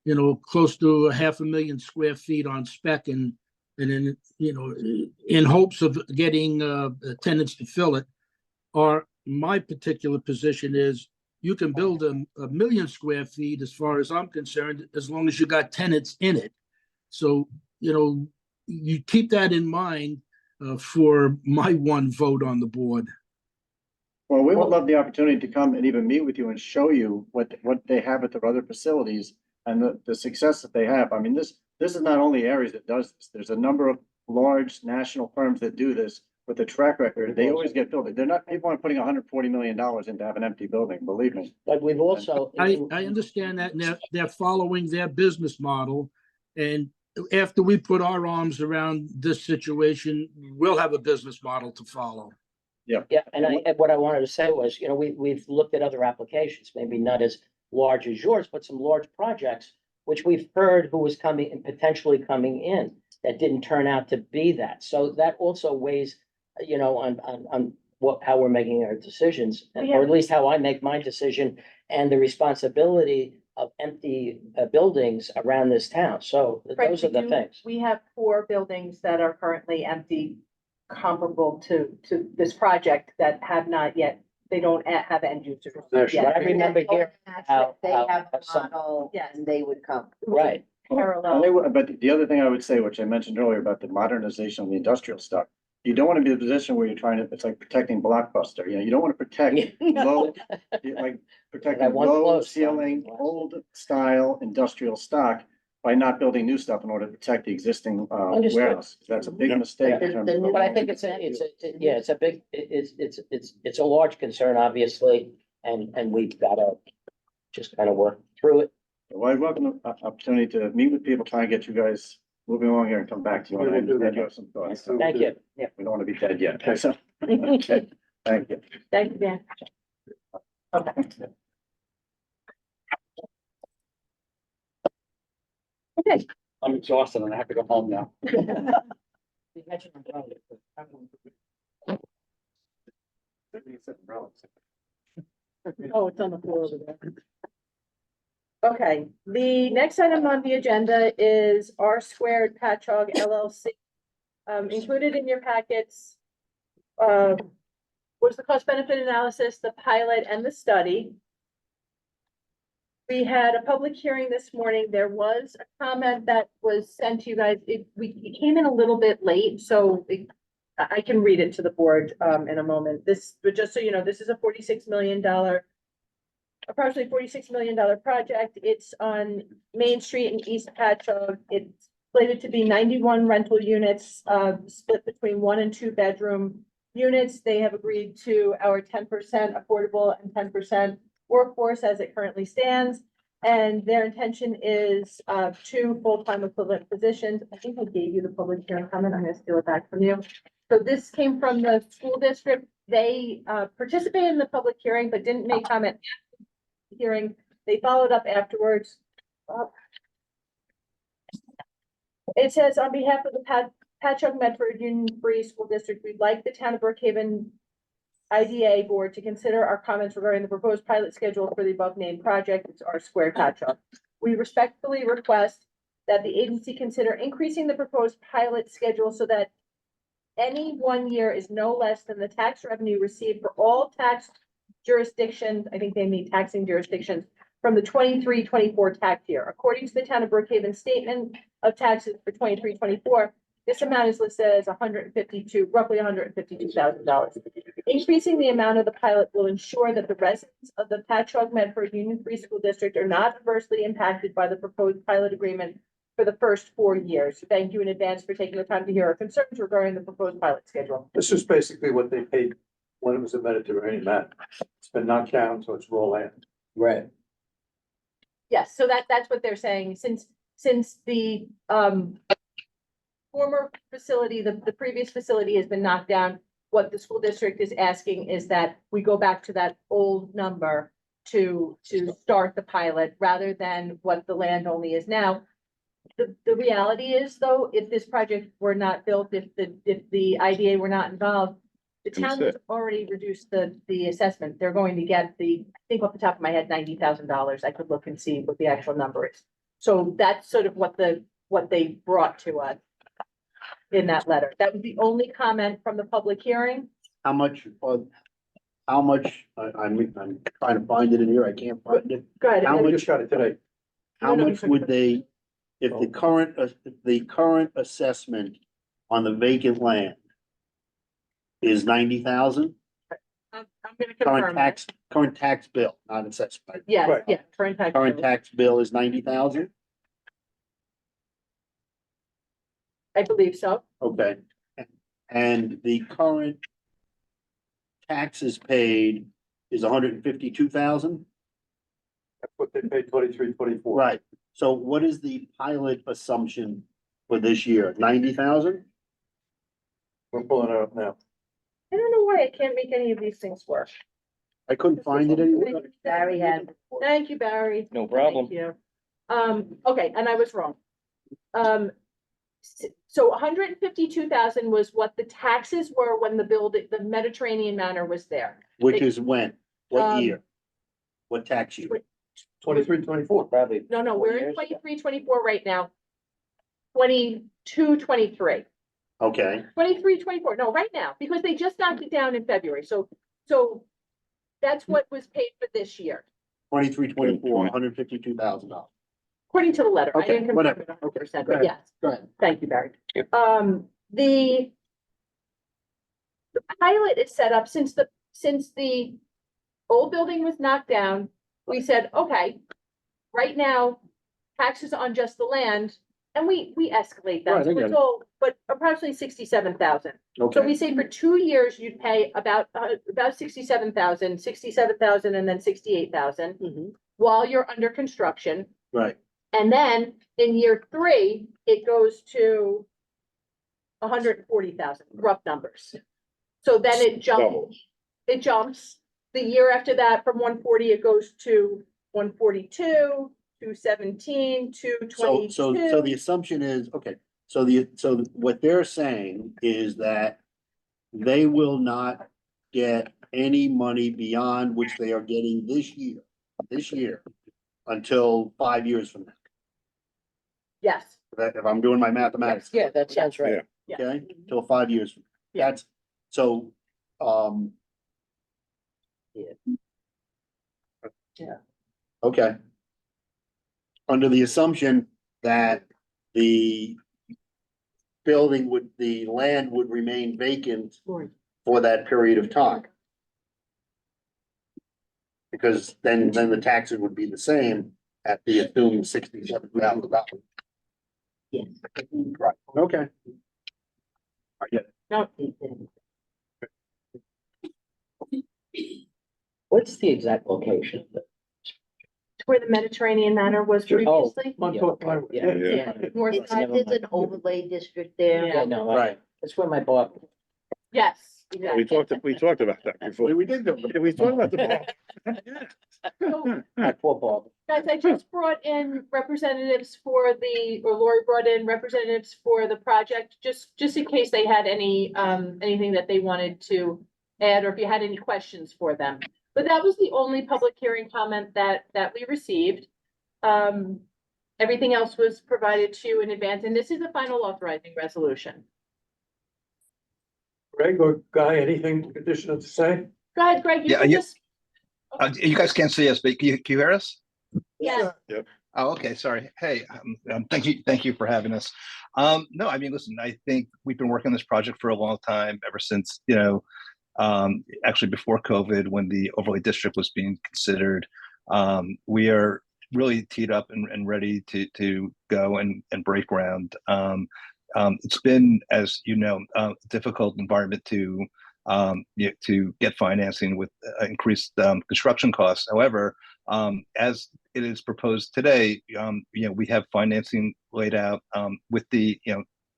E: you know, close to 500,000 square feet on spec and then, you know, in hopes of getting tenants to fill it. Or my particular position is you can build a million square feet, as far as I'm concerned, as long as you got tenants in it. So, you keep that in mind for my one vote on the board.
M: Well, we would love the opportunity to come and even meet with you and show you what they have at their other facilities and the success that they have. I mean, this is not only Aries that does this. There's a number of large national firms that do this with a track record. They always get filled. People aren't putting $140 million in to have an empty building, believe me.
A: But we've also.
E: I understand that, and they're following their business model. And after we put our arms around this situation, we'll have a business model to follow.
A: Yeah, and what I wanted to say was, we've looked at other applications, maybe not as large as yours, but some large projects, which we've heard who was coming and potentially coming in, that didn't turn out to be that. So that also weighs, on how we're making our decisions, or at least how I make my decision, and the responsibility of empty buildings around this town. So those are the things.
F: We have 4 buildings that are currently empty, comparable to this project, that have not yet, they don't have end users yet.
A: I remember here how
G: They have a
A: some,
G: model
F: Yes.
G: and they would come.
A: right.
F: Parallel.
M: But the other thing I would say, which I mentioned earlier about the modernization of the industrial stuff, you don't want to be in a position where you're trying to, it's like protecting Blockbuster, you don't want to protect low, like protecting
A: That one
M: low
A: close,
M: ceiling,
A: right.
M: old style industrial stock by not building new stuff in order to protect the existing
A: Understood.
M: warehouse. That's a big mistake. in terms of-
A: But I think it's a big, it's a large concern, obviously, and we've got to just kind of work through it.
M: Well, I welcome the opportunity to meet with people, try and get you guys moving along here and come back to you.
D: We will
M: And
D: do that.
M: you have some thoughts. So
A: Thank you. Yeah.
M: we don't want to be dead yet. So, okay, thank you.
F: Thank you, Dan. Okay. Okay.
H: I'm exhausted and I have to go home now.
C: Oh, it's on the floor over there.
F: Okay, the next item on the agenda is R Squared Patchogue LLC. Included in your packets was the cost benefit analysis, the pilot, and the study. We had a public hearing this morning. There was a comment that was sent to you guys. It came in a little bit late, so I can read it to the board in a moment. But just so you know, this is a approximately $46 million project. It's on Main Street in East Patchogue. It's slated to be 91 rental units, split between 1 and 2 bedroom units. They have agreed to our 10% affordable and 10% workforce as it currently stands. And their intention is 2 full-time equivalent positions. I think I gave you the public hearing comment. I'm going to steal it back from you. So this came from the school district. They participated in the public hearing, but didn't make comment after the hearing. They followed up afterwards. It says, on behalf of the Patchogue Medford Union Free School District, we'd like the town of Brookhaven IDA board to consider our comments regarding the proposed pilot schedule for the above named project. It's R Squared Patchogue. We respectfully request that the agency consider increasing the proposed pilot schedule so that any 1 year is no less than the tax revenue received for all tax jurisdictions. I think they mean taxing jurisdictions from the 23-24 tax year. According to the town of Brookhaven statement of taxes for 23-24, this amount is listed as roughly $152,000. Increasing the amount of the pilot will ensure that the residents of the Patchogue Medford Union Free School District are not adversely impacted by the proposed pilot agreement for the first 4 years. Thank you in advance for taking the time to hear our concerns regarding the proposed pilot schedule.
D: This is basically what they paid when it was a Mediterranean map. It's been knocked down, so it's raw land.
A: Right.
F: Yes, so that's what they're saying. Since the former facility, the previous facility has been knocked down, what the school district is asking is that we go back to that old number to start the pilot rather than what the land only is now. The reality is, though, if this project were not built, if the IDA were not involved, the town has already reduced the assessment. They're going to get I think off the top of my head, $90,000. I could look and see what the actual number is. So that's sort of what they brought to us in that letter. That was the only comment from the public hearing.
B: How much how much, I'm trying to find it in here, I can't find it.
F: Go ahead.
B: How
D: We
B: much,
D: just got it today.
B: how
F: No, no.
B: much would they, if the current assessment on the vacant land is 90,000?
F: I'm gonna confirm that.
B: Current tax bill, not assessment.
F: Yes,
D: Right.
F: yeah, current tax.
B: Current
F: bill.
B: tax bill is 90,000?
F: I believe so.
B: Okay. And the current taxes paid is 152,000?
D: That's what they paid 23, 24.
B: Right. So what is the pilot assumption for this year? 90,000?
D: We're pulling it up now.
F: I don't know why I can't make any of these things work.
B: I couldn't find it anywhere.
G: Barry had,
F: Thank you, Barry.
A: No problem.
F: Thank you. Okay, and I was wrong. So 152,000 was what the taxes were when the Mediterranean Manor was there.
B: Which is when? What
F: Um,
B: year? What tax year?
D: 23, 24.
A: Probably.
F: No,
A: 4
F: we're in
A: years.
F: 23, 24 right now. 22, 23.
B: Okay,
F: 23, 24, no, right now, because they just knocked it down in February, so that's what was paid for this year,
B: 23, 24, $152,000.
F: according to the letter. I
B: Okay,
F: didn't confirm
B: whatever.
F: it 100%,
B: Go
F: but
B: ahead.
F: yes,
B: Go ahead.
F: thank you, Barry.
A: Yep.
F: The pilot is set up since the old building was knocked down, we said, okay, right now, taxes on just the land, and we escalate that,
B: Right, I
F: so
B: get
F: it's
B: it.
F: all, but approximately 67,000. So
B: Okay,
F: we say for 2 years, you'd pay about 67,000, and then 68,000
B: Mm-hmm.
F: while you're under construction.
B: right.
F: And then in year 3, it goes to 140,000, rough numbers. So then it jumps. The year after that, from 140, it goes to 142, 217,
B: So
F: 222.
B: the assumption is, okay, so what they're saying is that they will not get any money beyond which they are getting this year, until 5 years from now.
F: Yes,
B: If I'm doing my mathematics.
A: Yeah, that sounds right.
F: yeah.
B: Okay, till 5 years. From now.
F: Yeah.
B: That's, so,
F: Yeah.
B: Okay. Under the assumption that the the land would remain vacant for that period of time. Because then the taxes would be the same at the assumed $67,000.
G: yes.
B: Right, okay. I get it.
F: No,
A: What's the exact location?
F: where the Mediterranean Manor was
A: Oh.
F: previously.
D: Montauk Highway.
A: Yeah.
F: Yeah, north
G: It's,
F: side.
A: Never
G: it's an
A: mind.
G: overlay district there.
A: Yeah, no,
B: Right.
A: that's where my bar.
F: Yes,
J: We
F: exactly.
J: talked about that before.
B: We did go.
J: We talked about the ball.
F: So,
A: My poor Bob.
F: guys, I just brought in representatives or Lori brought in representatives for the project, just in case they had anything that they wanted to add, or if you had any questions for them. But that was the only public hearing comment that we received. Everything else was provided to you in advance, and this is the final authorizing resolution.
D: Greg or Guy, anything additional to say?
F: Go ahead, Greg, you
O: Yeah,
F: can
O: you-
F: just,
O: You guys can't see us, but can you hear us?
F: yeah,
O: Oh, okay, sorry. Hey, thank you for having us. No, I mean, listen, I think we've been working on this project for a long time, ever since, actually before COVID, when the overlay district was being considered. We are really teed up and ready to go and break ground. It's been, as you know, a difficult environment to get financing with increased construction costs. However, as it is proposed today, we have financing laid out with the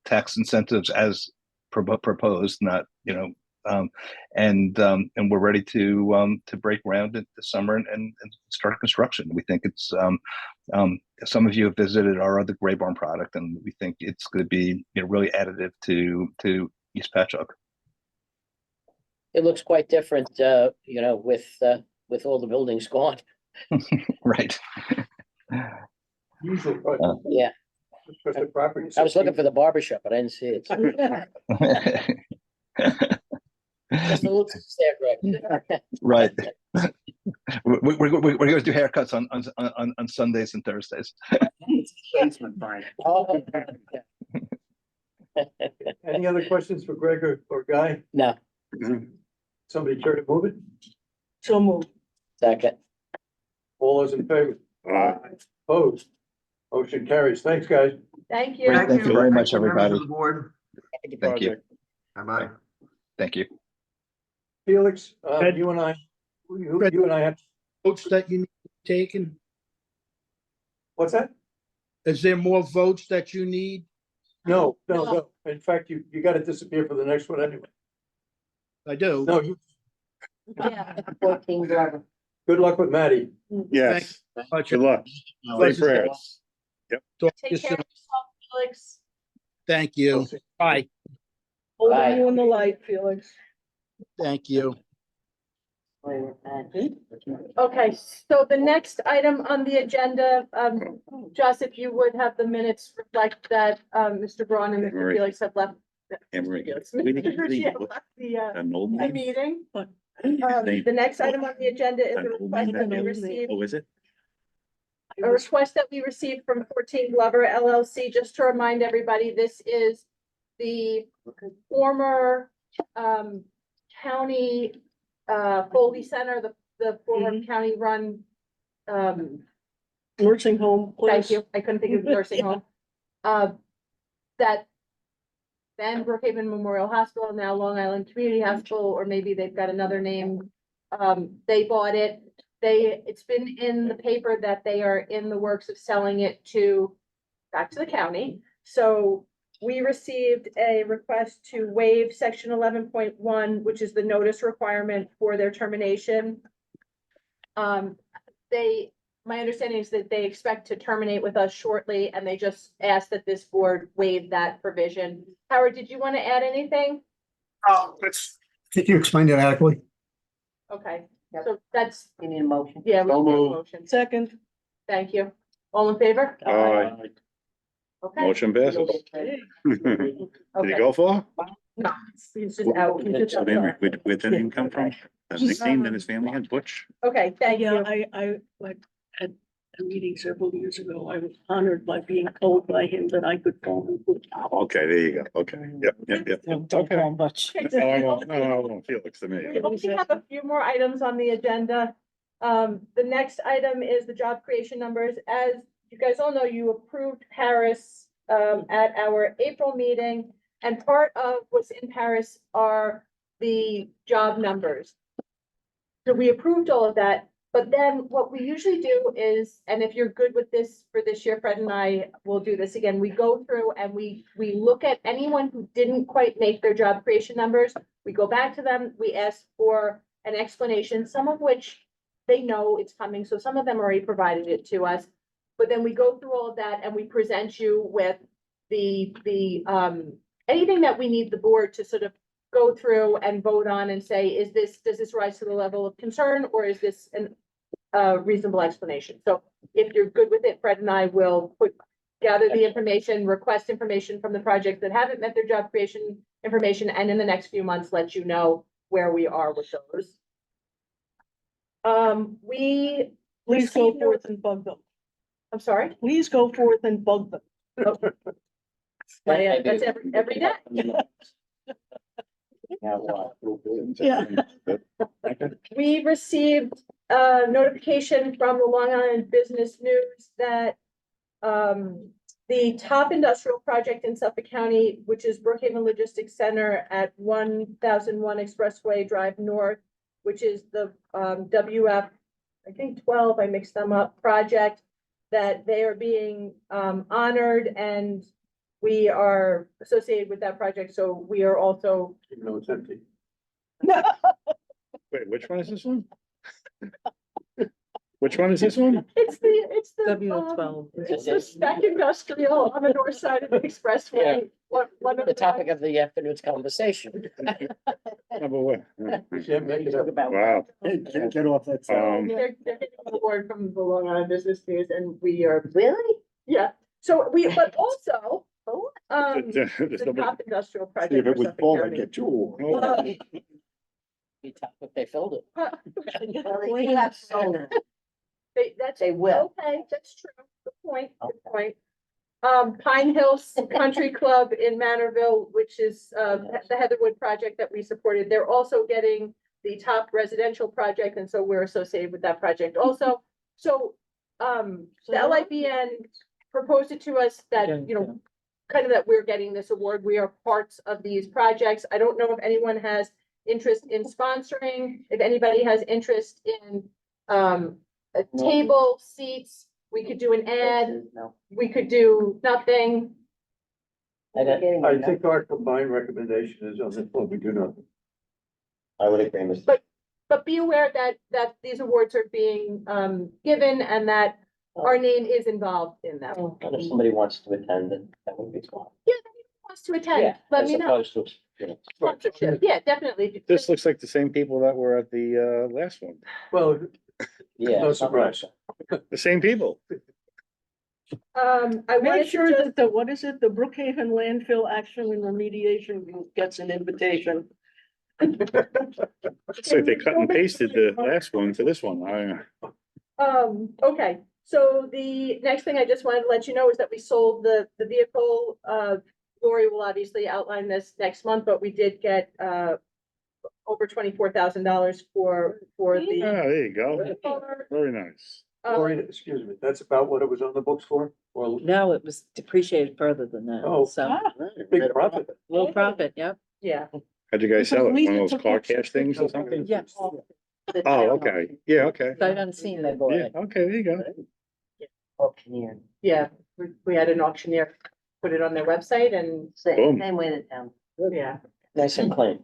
O: tax incentives as proposed, not and we're ready to break ground this summer and start construction. We think it's some of you have visited our other Gray Barn product, and we think it's going to be really additive to East Patchogue.
A: It looks quite different, with all the buildings gone.
O: Right.
D: Usually,
A: Yeah,
D: because the property.
A: I was looking for the barber shop, but I didn't see it. Just a little too sad, Greg.
O: Right. We're gonna do haircuts on Sundays and Thursdays.
B: Basement, Brian.
A: Oh,
D: Any other questions for Greg or Guy?
A: no,
D: Somebody care to move it?
C: So moved.
A: second.
D: All those in favor? Opposed? Motion carries. Thanks, guys.
F: Thank you.
O: Great, thank you very much,
N: Thank you, members
O: everybody.
N: of the board.
O: Thank you.
N: Bye-bye.
O: Thank you.
D: Felix,
E: Ed?
D: you and I, you
E: Fred?
D: and I have,
E: Votes that you need taken?
D: what's that?
E: Is there more votes that you need?
D: No. In fact, you gotta disappear for the next one anyway.
E: I do.
D: No, you,
G: Yeah. 14 Glover.
D: good luck with Maddie.
J: Yes,
E: Much.
J: good luck. Say prayers.
E: Talk to you
F: Take care
E: soon.
F: of yourself, Felix.
E: Thank you. Bye.
C: Holding
A: Bye.
C: you in the light, Felix.
E: Thank you.
F: Okay, so the next item on the agenda, Joss, if you would have the minutes reflect that, Mr. Braun and Mr.
J: Right.
F: Felix have left.
J: Emery,
F: Felix,
J: we need to
F: Mr. Ritchie have
J: leave.
F: left the
J: An old
F: the
J: man?
F: meeting.
J: They-
F: The next item on the agenda is a
J: An old
F: request
J: man?
F: that we received,
J: Oh, is it?
F: a request that we received from 14 Glover LLC. Just to remind everybody, this is the former, county, Foley Center, the former county-run,
C: Nursing home.
F: thank
C: place.
F: you, I couldn't think of the nursing home. That then Brookhaven Memorial Hospital, now Long Island Community Hospital, or maybe they've got another name. They bought it. It's been in the paper that they are in the works of selling it back to the county. So we received a request to waive section 11.1, which is the notice requirement for their termination. My understanding is that they expect to terminate with us shortly, and they just asked that this board waive that provision. Howard, did you want to add anything?
D: I think you explained it adequately.
F: Okay, so that's,
G: You need a motion.
F: yeah. we
B: So
F: need a
B: moved.
F: motion.
C: Second.
F: Thank you. All in favor?
J: Aye.
F: Okay.
J: Motion passes. Did he go for?
F: No, he's just out. He's just
J: So
F: out.
J: then, where'd the name come from? A nickname that his family had, Butch?
F: Okay, thank
C: Yeah,
F: you.
C: I like at a meeting several years ago, I was honored by being told by him that I could call him.
J: Okay, there you go. Okay, yep. Okay. No, I won't, no, I won't. Felix to me.
F: We only have a few more items on the agenda. The next item is the job creation numbers. As you guys all know, you approved Paris at our April meeting, and part of what's in Paris are the job numbers. So we approved all of that, but then what we usually do is, and if you're good with this for this year, Fred and I will do this again, we go through and we look at anyone who didn't quite make their job creation numbers. We go back to them, we ask for an explanation, some of which they know it's coming, so some of them already provided it to us. But then we go through all of that and we present you with the anything that we need the board to sort of go through and vote on and say, does this rise to the level of concern, or is this a reasonable explanation? So if you're good with it, Fred and I will gather the information, request information from the projects that haven't met their job creation information, and in the next few months, let you know where we are with those. We
C: Please go
F: received
C: forth and bug them.
F: I'm sorry.
C: Please go forth and bug them.
F: That's every day.
C: Yeah.
F: We received a notification from the Long Island Business News that the top industrial project in Suffolk County, which is Brookhaven Logistics Center at 1001 Expressway Drive North, which is the WF, I think 12, I mixed them up, project, that they are being honored, and we are associated with that project, so we are also.
D: Even though it's empty.
J: Wait, which one is this one? Which one is this one?
F: It's the.
C: W12.
F: It's the spec industrial on the north side of the expressway. One of
A: The topic of the afternoon's conversation.
J: Number one.
D: Can't make it up.
J: Wow.
D: Hey, can't get off that side.
F: They're getting a award from the Long Island Business News, and we are,
G: Really?
F: yeah, so but also,
J: There's
F: the
J: nobody-
F: top industrial
B: See,
F: project
B: if
F: for
B: it was
F: Suffolk
B: full, I'd
F: County.
B: get two.
I: Be tough if they filled it.
G: Well, they have solar.
F: That's,
G: They will.
F: okay, that's true. Good point, good point. Pine Hills Country Club in Manorville, which is, the Heatherwood project that we supported. They're also getting the top residential project, and so we're associated with that project also. So, the LIBN proposed it to us that, you know, kind of that we're getting this award. We are parts of these projects. I don't know if anyone has interest in sponsoring, if anybody has interest in, a table, seats, we could do an ad, we could do nothing.
D: I think our combined recommendation is on this one, we do nothing.
A: I would agree with.
F: But be aware that these awards are being, given and that our name is involved in them.
A: And if somebody wants to attend, then that would be fine.
F: Yeah, if anyone wants to attend,
A: Yeah,
F: let
A: as
F: me know.
A: opposed to, you know.
F: Sponsorship, yeah, definitely.
J: This looks like the same people that were at the last one.
D: Well,
A: Yeah.
D: no surprise.
J: The same people.
F: I
C: Make
F: wanted to
C: sure
F: just,
C: that the, what is it, the Brookhaven landfill action and remediation group gets an invitation.
J: Looks like they cut and pasted the last one to this one.
F: okay, so the next thing I just wanted to let you know is that we sold the vehicle. Lori will obviously outline this next month, but we did get, over $24,000 for
J: Oh,
F: the.
J: there you go. Very nice.
D: Lori, excuse me, that's about what it was on the books for? Or,
I: No, it was depreciated further than that.
D: Oh.
I: So
D: big profit.
I: low profit, yep.
F: Yeah.
J: How'd you guys sell it?
C: Because
J: One of
C: Lisa
J: those car
C: took
J: cash things or something?
I: Yes.
J: Oh, okay. Yeah, okay.
I: Sight unseen, they bought
J: Yeah,
I: it.
J: okay, there you go.
G: Auctioneer.
F: Yeah, we had an auctioneer put it on their website and,
J: Boom.
G: Same way the town.
F: yeah.
A: Nice and clean.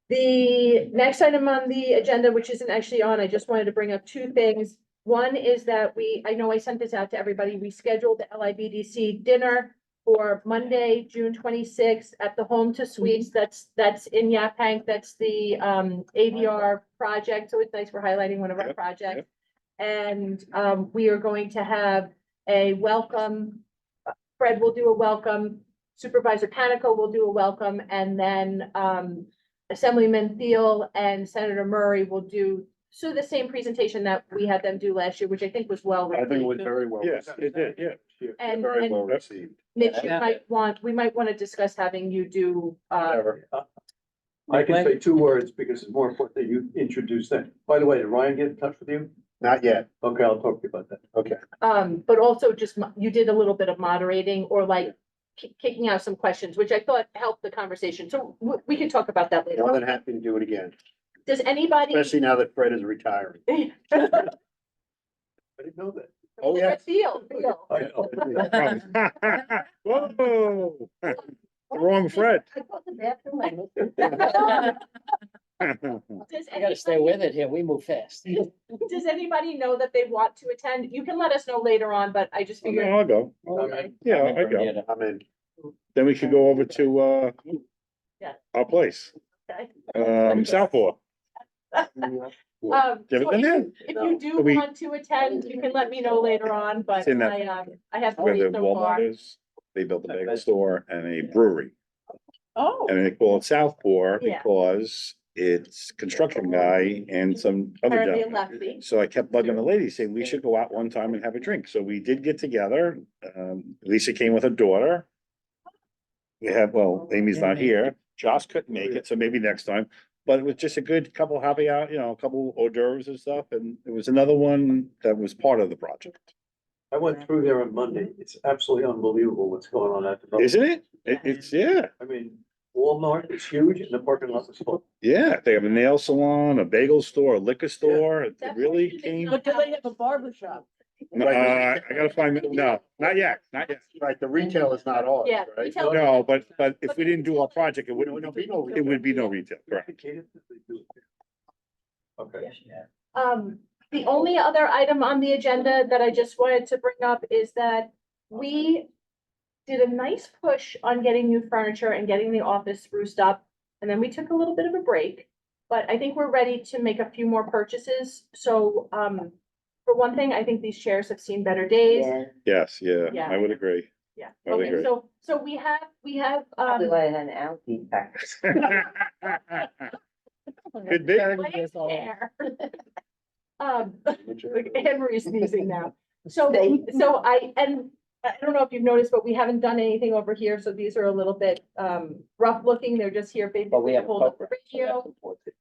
F: The next item on the agenda, which isn't actually on, I just wanted to bring up two things. One is that I know I sent this out to everybody, we scheduled the LIBDC dinner for Monday, June 26th at the Home to Suites. That's in Yaphank, that's the AVR project, so it's nice we're highlighting one of our
J: Yep,
F: projects. And we are going to have a welcome, Fred will do a welcome, Supervisor Panico will do a welcome, and then Assemblyman Thiel and Senator Murray will do the same presentation that we had them do last year, which I think was well
B: I think it was
F: received.
B: very well.
J: Yes, it did, yeah.
F: And,
B: Very
F: and
B: well received.
F: Mitch,
I: Yeah.
F: we might want to discuss having you do,
B: Whatever.
D: I can say two words because it's more important that you introduce that. By the way, did Ryan get in touch with you?
B: Not yet.
D: Okay, I'll talk to you about that.
B: Okay.
F: but also just, you did a little bit of moderating or like kicking out some questions, which I thought helped the conversation. So we can talk about that later.
B: More than happy to do it again,
F: Does anybody?
B: especially now that Fred is retiring.
D: I didn't know that.
B: Oh, yeah.
F: Theo.
J: Whoa. Wrong Fred.
F: I thought the bathroom, I Does
A: I gotta stay with it here. We move fast.
F: Does anybody know that they want to attend? You can let us know later on, but I just figured.
J: I'll go.
F: Okay.
J: Yeah, I go.
B: I'm in.
J: Then we could go over to
F: Yeah.
J: our place,
F: Okay.
J: Southport. Give it
F: So
J: in there.
F: if you do
J: We-
F: want to attend, you can let me know later on, but
J: It's in that-
F: I have
J: Where
F: three
J: the
F: so far.
J: Walmart is, they built a bagel store and a brewery.
C: Oh.
J: And they call it Southport
F: Yeah.
J: because it's construction guy and some other
F: Apparently a
J: gentleman.
F: lefty.
J: So I kept bugging the lady saying we should go out one time and have a drink. So we did get together. Lisa came with her daughter. Amy's not here. Josh couldn't make it, so maybe next time. But it was just a good couple happy hour, a couple hors d'oeuvres and stuff. And it was another one that was part of the project.
D: I went through there on Monday. It's absolutely unbelievable what's going on at the.
J: Isn't it? It's, yeah.
D: I mean, Walmart is huge and the parking lot was full.
J: Yeah, they have a nail salon, a bagel store, a liquor store. It really came.
C: But do they have a barber shop?
J: No, I gotta find, no, not yet.
B: Right, the retail is not ours,
F: Yeah,
B: right?
F: retail-
J: No, but if we didn't do our project, it wouldn't, it would be no retail, correct?
D: Okay.
F: The only other item on the agenda that I just wanted to bring up is that we did a nice push on getting new furniture and getting the office spruced up. And then we took a little bit of a break, but I think we're ready to make a few more purchases. So, for one thing, I think these chairs have seen better days.
G: Yeah.
J: Yes, yeah,
F: Yeah.
J: I would agree.
F: Yeah,
J: Really
F: okay,
J: good.
F: so we have,
G: Probably why I had an algae factor.
J: Could be.
F: Hair. Anne Marie's sneezing now. So I don't know if you've noticed, but we haven't done anything over here, so these are a little bit, rough looking, they're just here
A: But we
F: basically to
A: have.
F: hold up the radio.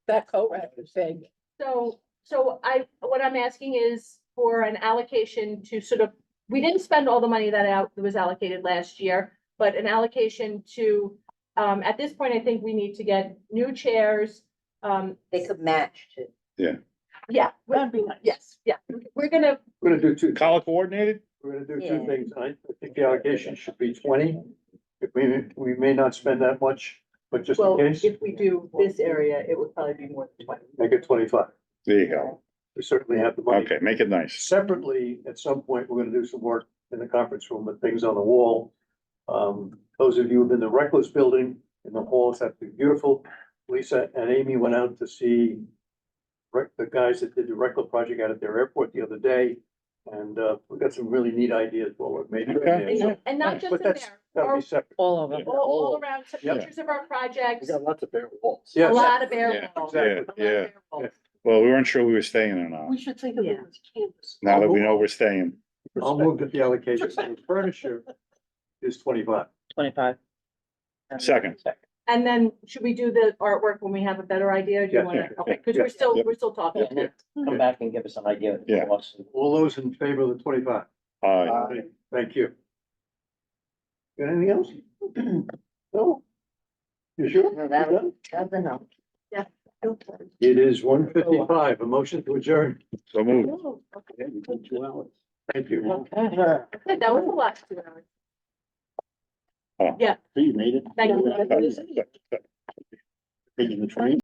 I: That coat rack is big.
F: So what I'm asking is for an allocation to sort of, we didn't spend all the money that was allocated last year, but an allocation to, at this point, I think we need to get new chairs.
G: They could match too.
F: Yeah,
C: That'd be nice.
F: yes, yeah, we're gonna,
D: Do two.
J: Color coordinated?
D: We're gonna do
G: Yeah.
D: two things. I think the allocation should be 20. If we may not spend that much, but just in
F: well,
D: case,
F: if we do this area, it would probably be more than 20.
D: make it 25.
J: There you go.
D: We certainly have the money.
J: Okay, make it nice.
D: Separately, at some point, we're gonna do some work in the conference room with things on the wall. Those of you who've been in the Reckless building, in the halls have been beautiful. Lisa and Amy went out to see the guys that did the Reckless project out at their airport the other day. And, we got some really neat ideas for what maybe.
J: Okay.
F: And not just
D: But
F: in
D: that's,
F: there,
D: that'll be separate.
I: All over.
F: all around, some
D: Yeah.
F: pictures of our projects,
D: We got lots of bare walls.
F: a
D: Yes,
F: lot of bare
J: Yeah,
F: walls.
J: yeah,
F: a lot of
J: yeah.
F: bare walls.
J: Well, we weren't sure we were staying or not.
C: We should think of it
F: Yeah.
C: as canvas.
J: Now that we know we're staying.
D: I'll move to the allocation. So the furniture is 25.
I: 25.
J: Second.
F: And then should we do the artwork when we have a better idea? Do you
D: Yeah,
F: wanna,
D: yeah,
F: okay, cause
J: yeah,
F: we're still talking.
A: And then come back and give us an idea. of
J: Yeah.
A: what's-
D: All those in favor of the 25? Thank you. Got anything else? No? You sure?
G: No, that
D: You
G: was,
D: done?
G: that's enough.
D: It is 1:55. A motion to adjourn.
J: So move.
D: Okay, we did 2 hours. Thank you.
F: That was a lot. 2 hours.
J: Oh.
F: Yeah.
D: You made it.
F: Thank you.
J: Taking the train.